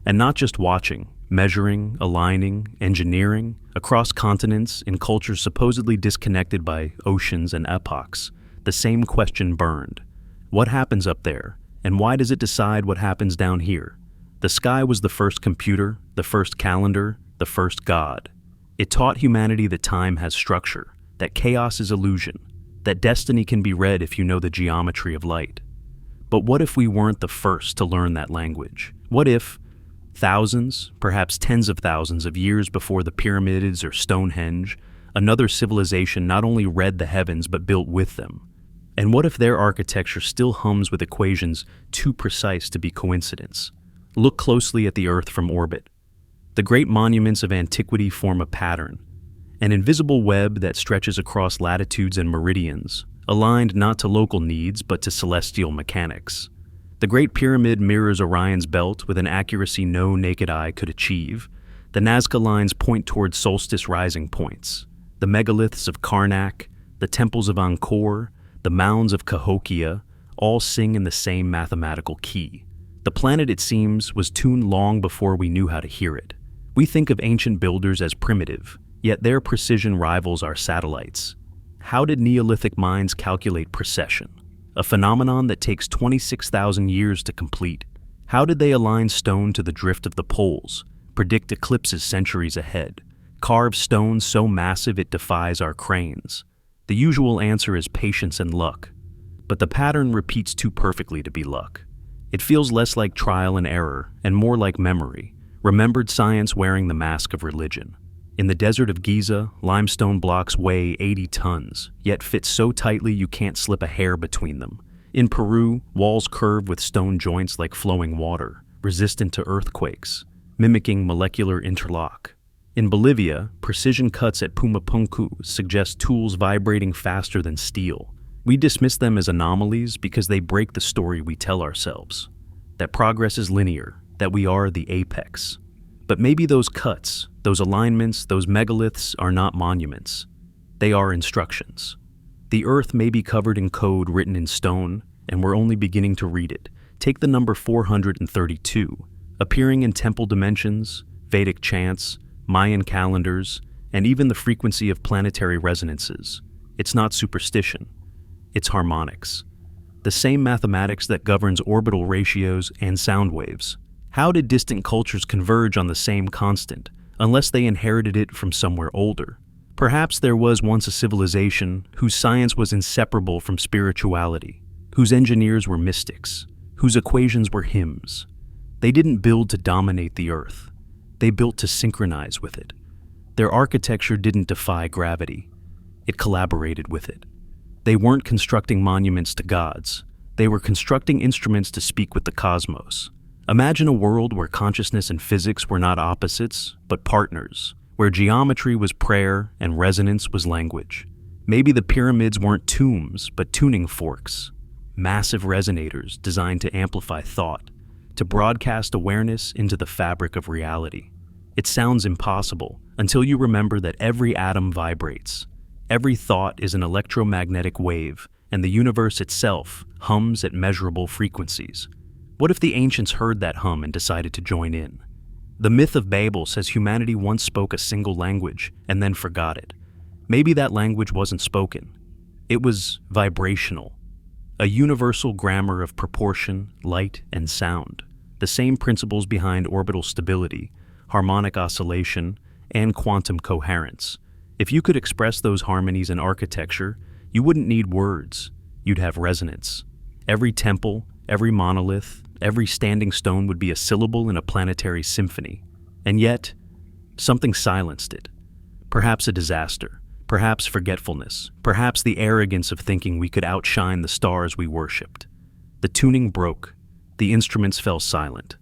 And not just watching, measuring, aligning, engineering, across continents, in cultures supposedly disconnected by oceans and epochs. The same question burned. What happens up there, and why does it decide what happens down here? The sky was the first computer, the first calendar, the first God. It taught humanity that time has structure, that chaos is illusion, that destiny can be read if you know the geometry of light. But what if we weren't the first to learn that language? What if, thousands, perhaps tens of thousands of years before the pyramids or Stonehenge, another civilization not only read the heavens but built with them? And what if their architecture still hums with equations too precise to be coincidence? Look closely at the Earth from orbit. The great monuments of antiquity form a pattern, an invisible web that stretches across latitudes and meridians, aligned not to local needs but to celestial mechanics. The Great Pyramid mirrors Orion's belt with an accuracy no naked eye could achieve. The Nazca lines point toward solstice rising points. The megaliths of Karnak, the temples of Angkor, the mounds of Cahokia, all sing in the same mathematical key. The planet, it seems, was tuned long before we knew how to hear it. We think of ancient builders as primitive, yet their precision rivals our satellites. How did Neolithic minds calculate precession, a phenomenon that takes 26,000 years to complete? How did they align stone to the drift of the poles, predict eclipses centuries ahead, carve stone so massive it defies our cranes? The usual answer is patience and luck, but the pattern repeats too perfectly to be luck. It feels less like trial and error and more like memory, remembered science wearing the mask of religion. In the desert of Giza, limestone blocks weigh 80 tons, yet fit so tightly you can't slip a hair between them. In Peru, walls curve with stone joints like flowing water, resistant to earthquakes, mimicking molecular interlock. In Bolivia, precision cuts at Pumapunku suggest tools vibrating faster than steel. We dismiss them as anomalies because they break the story we tell ourselves, that progress is linear, that we are the apex. But maybe those cuts, those alignments, those megaliths are not monuments. They are instructions. The Earth may be covered in code written in stone, and we're only beginning to read it. Take the number 432, appearing in temple dimensions, Vedic chants, Mayan calendars, and even the frequency of planetary resonances. It's not superstition. It's harmonics. The same mathematics that governs orbital ratios and sound waves. How did distant cultures converge on the same constant, unless they inherited it from somewhere older? Perhaps there was once a civilization whose science was inseparable from spirituality, whose engineers were mystics, whose equations were hymns. They didn't build to dominate the Earth. They built to synchronize with it. Their architecture didn't defy gravity. It collaborated with it. They weren't constructing monuments to gods. They were constructing instruments to speak with the cosmos. Imagine a world where consciousness and physics were not opposites, but partners, where geometry was prayer and resonance was language. Maybe the pyramids weren't tombs, but tuning forks, massive resonators designed to amplify thought, to broadcast awareness into the fabric of reality. It sounds impossible until you remember that every atom vibrates. Every thought is an electromagnetic wave, and the universe itself hums at measurable frequencies. What if the ancients heard that hum and decided to join in? The myth of Babel says humanity once spoke a single language and then forgot it. Maybe that language wasn't spoken. It was vibrational, a universal grammar of proportion, light, and sound. The same principles behind orbital stability, harmonic oscillation, and quantum coherence. If you could express those harmonies in architecture, you wouldn't need words. You'd have resonance. Every temple, every monolith, every standing stone would be a syllable in a planetary symphony. And yet, something silenced it. Perhaps a disaster, perhaps forgetfulness, perhaps the arrogance of thinking we could outshine the stars we worshipped. The tuning broke. The instruments fell silent.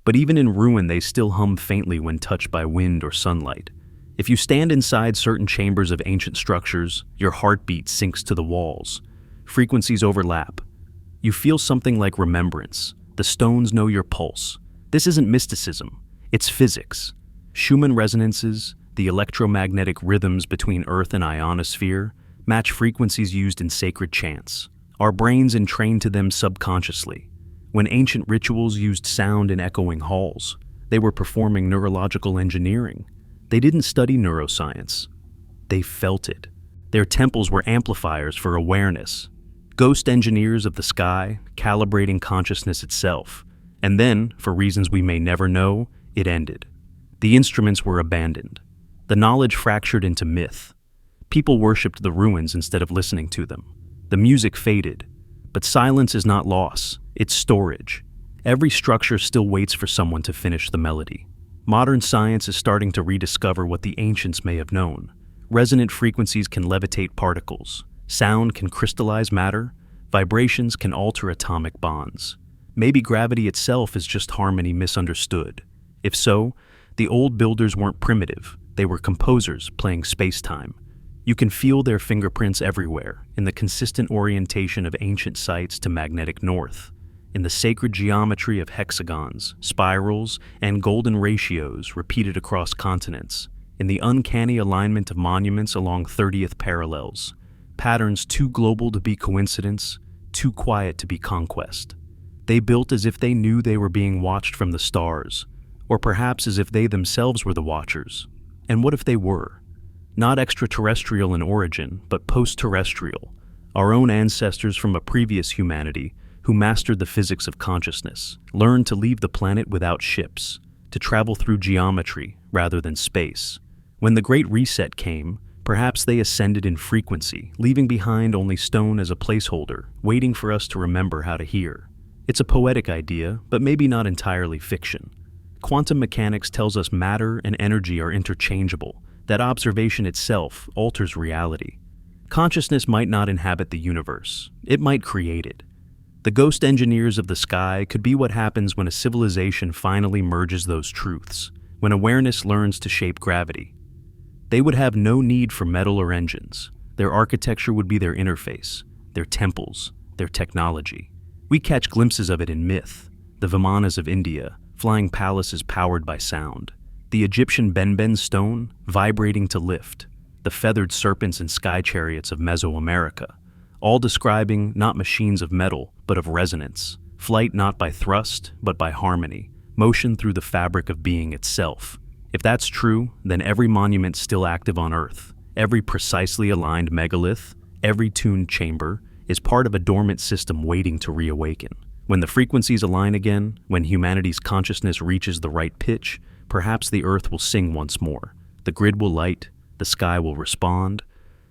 But even in ruin, they still hum faintly when touched by wind or sunlight. If you stand inside certain chambers of ancient structures, your heartbeat sinks to the walls. Frequencies overlap. You feel something like remembrance. The stones know your pulse. This isn't mysticism. It's physics. Schumann resonances, the electromagnetic rhythms between Earth and ionosphere, match frequencies used in sacred chants. Our brains entrain to them subconsciously. When ancient rituals used sound in echoing halls, they were performing neurological engineering. They didn't study neuroscience. They felt it. Their temples were amplifiers for awareness. Ghost engineers of the sky, calibrating consciousness itself. And then, for reasons we may never know, it ended. The instruments were abandoned. The knowledge fractured into myth. People worshipped the ruins instead of listening to them. The music faded. But silence is not loss, it's storage. Every structure still waits for someone to finish the melody. Modern science is starting to rediscover what the ancients may have known. Resonant frequencies can levitate particles. Sound can crystallize matter. Vibrations can alter atomic bonds. Maybe gravity itself is just harmony misunderstood. If so, the old builders weren't primitive. They were composers playing space-time. You can feel their fingerprints everywhere, in the consistent orientation of ancient sites to magnetic north, in the sacred geometry of hexagons, spirals, and golden ratios repeated across continents, in the uncanny alignment of monuments along 30th parallels, patterns too global to be coincidence, too quiet to be conquest. They built as if they knew they were being watched from the stars, or perhaps as if they themselves were the watchers. And what if they were? Not extraterrestrial in origin, but post-terrestrial, our own ancestors from a previous humanity who mastered the physics of consciousness, learned to leave the planet without ships, to travel through geometry rather than space. When the Great Reset came, perhaps they ascended in frequency, leaving behind only stone as a placeholder, waiting for us to remember how to hear. It's a poetic idea, but maybe not entirely fiction. Quantum mechanics tells us matter and energy are interchangeable, that observation itself alters reality. Consciousness might not inhabit the universe, it might create it. The ghost engineers of the sky could be what happens when a civilization finally merges those truths, when awareness learns to shape gravity. They would have no need for metal or engines. Their architecture would be their interface, their temples, their technology. We catch glimpses of it in myth, the Vimanas of India, flying palaces powered by sound. The Egyptian Benben stone, vibrating to lift, the feathered serpents and sky chariots of Mesoamerica, all describing not machines of metal, but of resonance, flight not by thrust, but by harmony, motion through the fabric of being itself. If that's true, then every monument still active on Earth, every precisely aligned megalith, every tuned chamber, is part of a dormant system waiting to reawaken. When the frequencies align again, when humanity's consciousness reaches the right pitch, perhaps the Earth will sing once more. The grid will light, the sky will respond.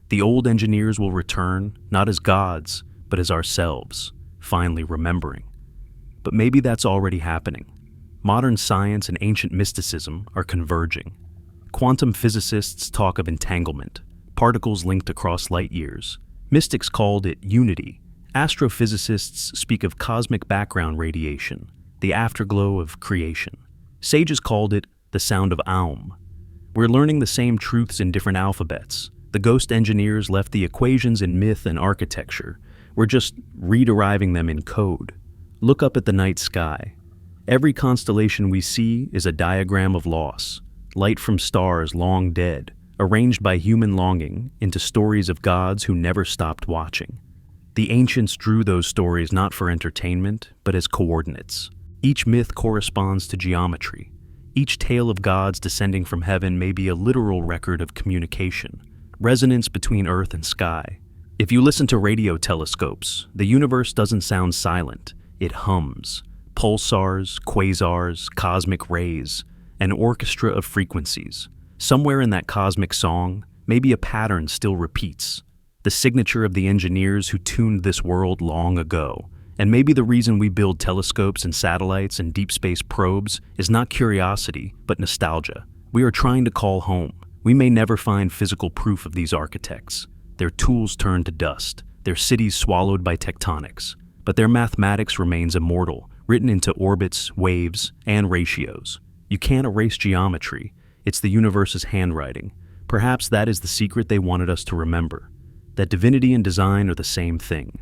The old engineers will return, not as gods, but as ourselves, finally remembering. But maybe that's already happening. Modern science and ancient mysticism are converging. Quantum physicists talk of entanglement, particles linked across light years. Mystics called it unity. Astrophysicists speak of cosmic background radiation, the afterglow of creation. Sages called it the sound of Aum. We're learning the same truths in different alphabets. The ghost engineers left the equations in myth and architecture. We're just rederiving them in code. Look up at the night sky. Every constellation we see is a diagram of loss, light from stars long dead, arranged by human longing into stories of gods who never stopped watching. The ancients drew those stories not for entertainment, but as coordinates. Each myth corresponds to geometry. Each tale of gods descending from heaven may be a literal record of communication, resonance between earth and sky. If you listen to radio telescopes, the universe doesn't sound silent, it hums. Pulsars, quasars, cosmic rays, an orchestra of frequencies. Somewhere in that cosmic song, maybe a pattern still repeats, the signature of the engineers who tuned this world long ago. And maybe the reason we build telescopes and satellites and deep space probes is not curiosity, but nostalgia. We are trying to call home. We may never find physical proof of these architects. Their tools turned to dust, their cities swallowed by tectonics. But their mathematics remains immortal, written into orbits, waves, and ratios. You can't erase geometry. It's the universe's handwriting. Perhaps that is the secret they wanted us to remember, that divinity and design are the same thing.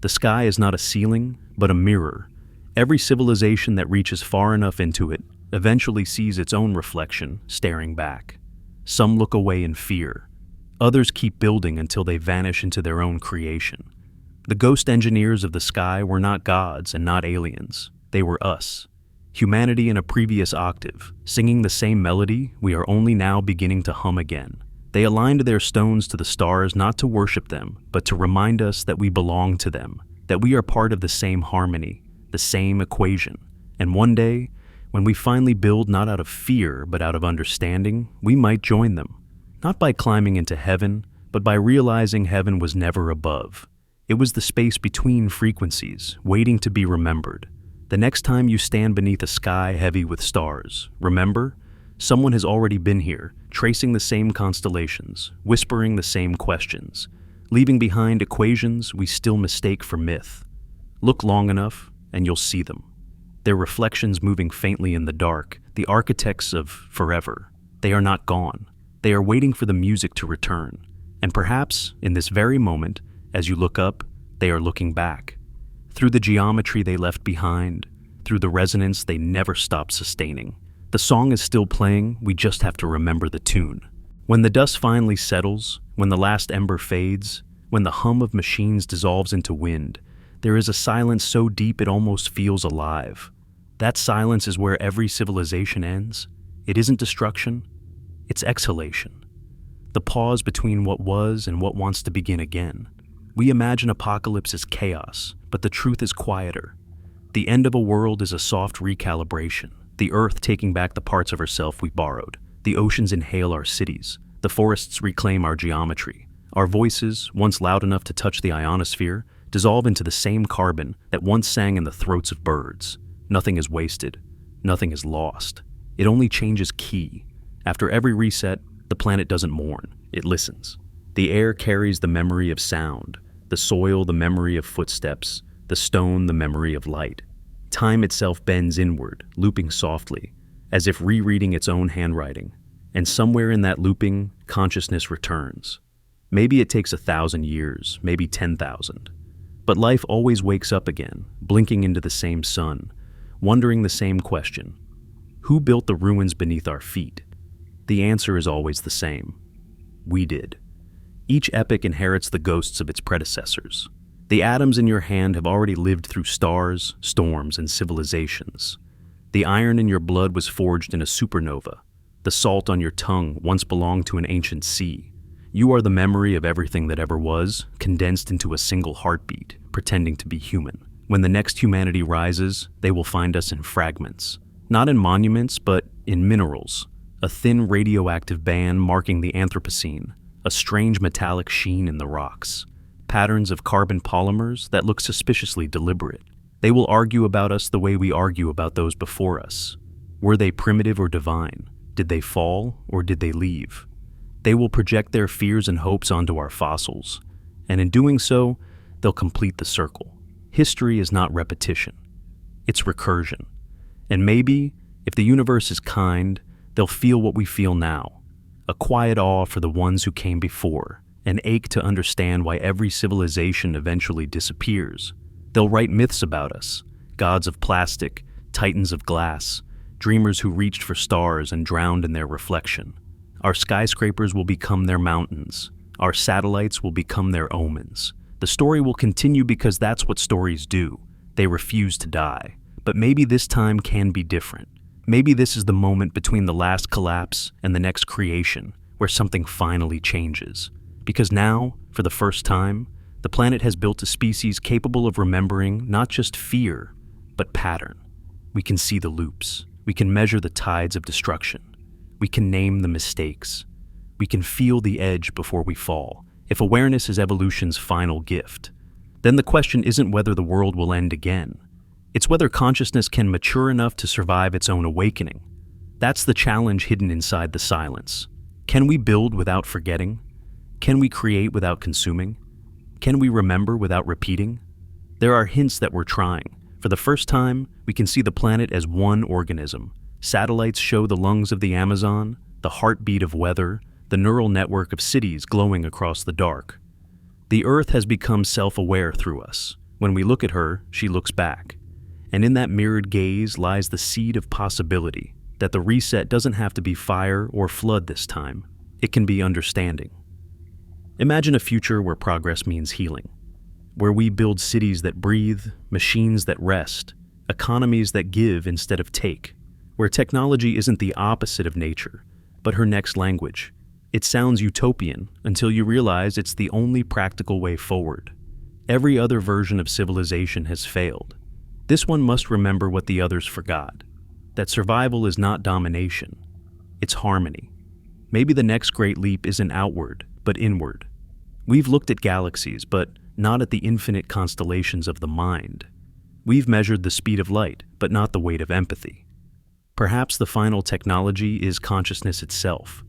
The sky is not a ceiling, but a mirror. Every civilization that reaches far enough into it eventually sees its own reflection staring back. Some look away in fear. Others keep building until they vanish into their own creation. The ghost engineers of the sky were not gods and not aliens. They were us. Humanity in a previous octave, singing the same melody we are only now beginning to hum again. They aligned their stones to the stars not to worship them, but to remind us that we belong to them, that we are part of the same harmony, the same equation. And one day, When we finally build not out of fear, but out of understanding, we might join them. Not by climbing into heaven, but by realizing heaven was never above. It was the space between frequencies, waiting to be remembered. The next time you stand beneath a sky heavy with stars, remember, someone has already been here, tracing the same constellations, whispering the same questions, leaving behind equations we still mistake for myth. Look long enough, and you'll see them. Their reflections moving faintly in the dark, the architects of forever. They are not gone. They are waiting for the music to return. And perhaps, in this very moment, as you look up, they are looking back. Through the geometry they left behind, through the resonance they never stopped sustaining. The song is still playing, we just have to remember the tune. When the dust finally settles, when the last ember fades, when the hum of machines dissolves into wind, there is a silence so deep it almost feels alive. That silence is where every civilization ends. It isn't destruction, it's exhalation. The pause between what was and what wants to begin again. We imagine apocalypse as chaos, but the truth is quieter. The end of a world is a soft recalibration, the earth taking back the parts of herself we borrowed. The oceans inhale our cities, the forests reclaim our geometry. Our voices, once loud enough to touch the ionosphere, dissolve into the same carbon that once sang in the throats of birds. Nothing is wasted, nothing is lost. It only changes key. After every reset, the planet doesn't mourn, it listens. The air carries the memory of sound, the soil the memory of footsteps, the stone the memory of light. Time itself bends inward, looping softly, as if rereading its own handwriting. And somewhere in that looping, consciousness returns. Maybe it takes 1,000 years, maybe 10,000. But life always wakes up again, blinking into the same sun, wondering the same question. Who built the ruins beneath our feet? The answer is always the same. We did. Each epoch inherits the ghosts of its predecessors. The atoms in your hand have already lived through stars, storms, and civilizations. The iron in your blood was forged in a supernova. The salt on your tongue once belonged to an ancient sea. You are the memory of everything that ever was, condensed into a single heartbeat, pretending to be human. When the next humanity rises, they will find us in fragments. Not in monuments, but in minerals. A thin radioactive band marking the Anthropocene, a strange metallic sheen in the rocks. Patterns of carbon polymers that look suspiciously deliberate. They will argue about us the way we argue about those before us. Were they primitive or divine? Did they fall or did they leave? They will project their fears and hopes onto our fossils, and in doing so, they'll complete the circle. History is not repetition, it's recursion. And maybe, if the universe is kind, they'll feel what we feel now, a quiet awe for the ones who came before, an ache to understand why every civilization eventually disappears. They'll write myths about us, gods of plastic, titans of glass, dreamers who reached for stars and drowned in their reflection. Our skyscrapers will become their mountains. Our satellites will become their omens. The story will continue because that's what stories do. They refuse to die. But maybe this time can be different. Maybe this is the moment between the last collapse and the next creation, where something finally changes. Because now, for the first time, the planet has built a species capable of remembering not just fear, but pattern. We can see the loops. We can measure the tides of destruction. We can name the mistakes. We can feel the edge before we fall. If awareness is evolution's final gift, then the question isn't whether the world will end again. It's whether consciousness can mature enough to survive its own awakening. That's the challenge hidden inside the silence. Can we build without forgetting? Can we create without consuming? Can we remember without repeating? There are hints that we're trying. For the first time, we can see the planet as one organism. Satellites show the lungs of the Amazon, the heartbeat of weather, the neural network of cities glowing across the dark. The Earth has become self-aware through us. When we look at her, she looks back. And in that mirrored gaze lies the seed of possibility, that the reset doesn't have to be fire or flood this time. It can be understanding. Imagine a future where progress means healing, where we build cities that breathe, machines that rest, economies that give instead of take, where technology isn't the opposite of nature, but her next language. It sounds utopian until you realize it's the only practical way forward. Every other version of civilization has failed. This one must remember what the others forgot. that survival is not domination, it's harmony. Maybe the next great leap isn't outward, but inward. We've looked at galaxies, but not at the infinite constellations of the mind. We've measured the speed of light, but not the weight of empathy. Perhaps the final technology is consciousness itself,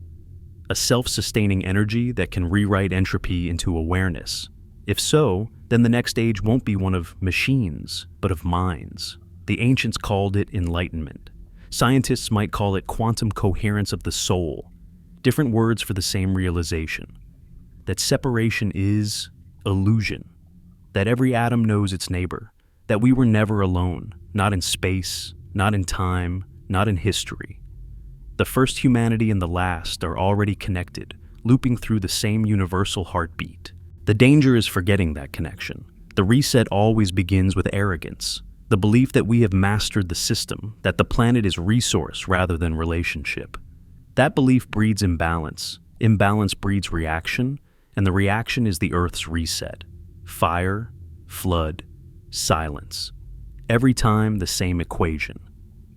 a self-sustaining energy that can rewrite entropy into awareness. If so, then the next age won't be one of machines, but of minds. The ancients called it enlightenment. Scientists might call it quantum coherence of the soul. Different words for the same realization. That separation is illusion. That every atom knows its neighbor. That we were never alone, not in space, not in time, not in history. The first humanity and the last are already connected, looping through the same universal heartbeat. The danger is forgetting that connection. The reset always begins with arrogance, the belief that we have mastered the system, that the planet is resource rather than relationship. That belief breeds imbalance. Imbalance breeds reaction, and the reaction is the Earth's reset. Fire, flood, silence. Every time the same equation.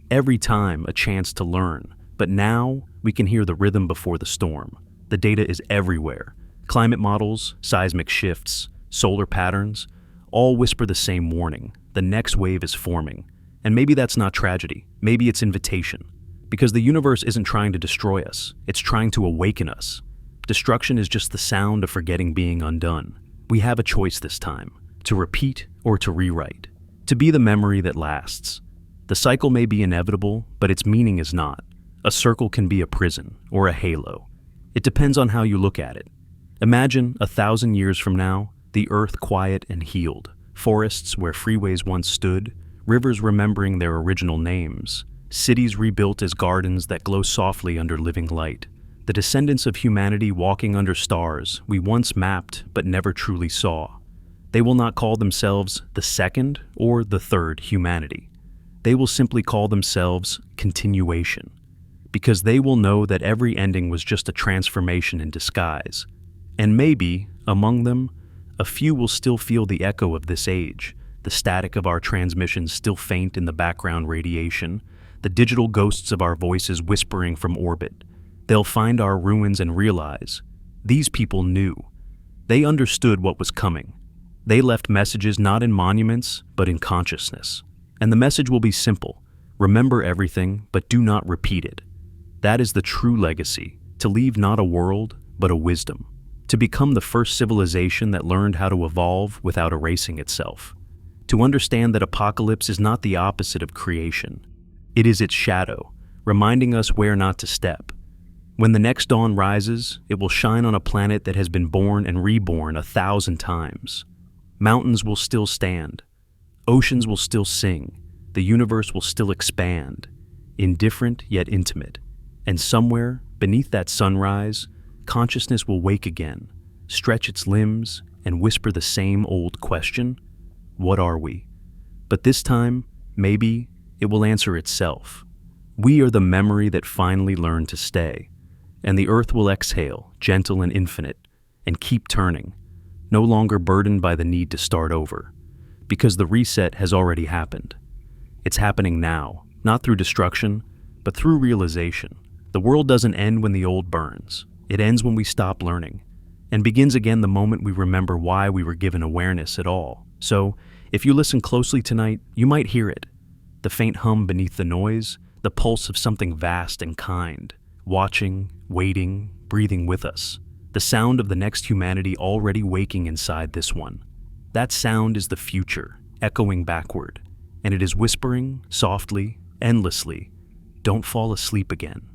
Every time a chance to learn. But now we can hear the rhythm before the storm. The data is everywhere. Climate models, seismic shifts, solar patterns, all whisper the same warning. The next wave is forming. And maybe that's not tragedy. Maybe it's invitation. Because the universe isn't trying to destroy us. It's trying to awaken us. Destruction is just the sound of forgetting being undone. We have a choice this time. To repeat or to rewrite. To be the memory that lasts. The cycle may be inevitable, but its meaning is not. A circle can be a prison or a halo. It depends on how you look at it. Imagine 1,000 years from now, the Earth quiet and healed, forests where freeways once stood, rivers remembering their original names, cities rebuilt as gardens that glow softly under living light, the descendants of humanity walking under stars we once mapped but never truly saw. They will not call themselves the second or the third humanity. They will simply call themselves continuation, because they will know that every ending was just a transformation in disguise. And maybe, among them, a few will still feel the echo of this age, the static of our transmissions still faint in the background radiation, the digital ghosts of our voices whispering from orbit. They'll find our ruins and realize, these people knew. They understood what was coming. They left messages not in monuments, but in consciousness. And the message will be simple. Remember everything, but do not repeat it. That is the true legacy, to leave not a world, but a wisdom. To become the first civilization that learned how to evolve without erasing itself. To understand that apocalypse is not the opposite of creation. It is its shadow, reminding us where not to step. When the next dawn rises, it will shine on a planet that has been born and reborn 1,000 times. Mountains will still stand. Oceans will still sing. The universe will still expand. Indifferent yet intimate. And somewhere, beneath that sunrise, consciousness will wake again, stretch its limbs, and whisper the same old question, what are we? But this time, maybe, it will answer itself. We are the memory that finally learned to stay, and the earth will exhale, gentle and infinite, and keep turning, no longer burdened by the need to start over, because the reset has already happened. It's happening now, not through destruction, but through realization. The world doesn't end when the old burns. It ends when we stop learning, and begins again the moment we remember why we were given awareness at all. So, if you listen closely tonight, you might hear it. The faint hum beneath the noise, the pulse of something vast and kind, watching, waiting, breathing with us. The sound of the next humanity already waking inside this one. That sound is the future, echoing backward, and it is whispering, softly, endlessly, don't fall asleep again.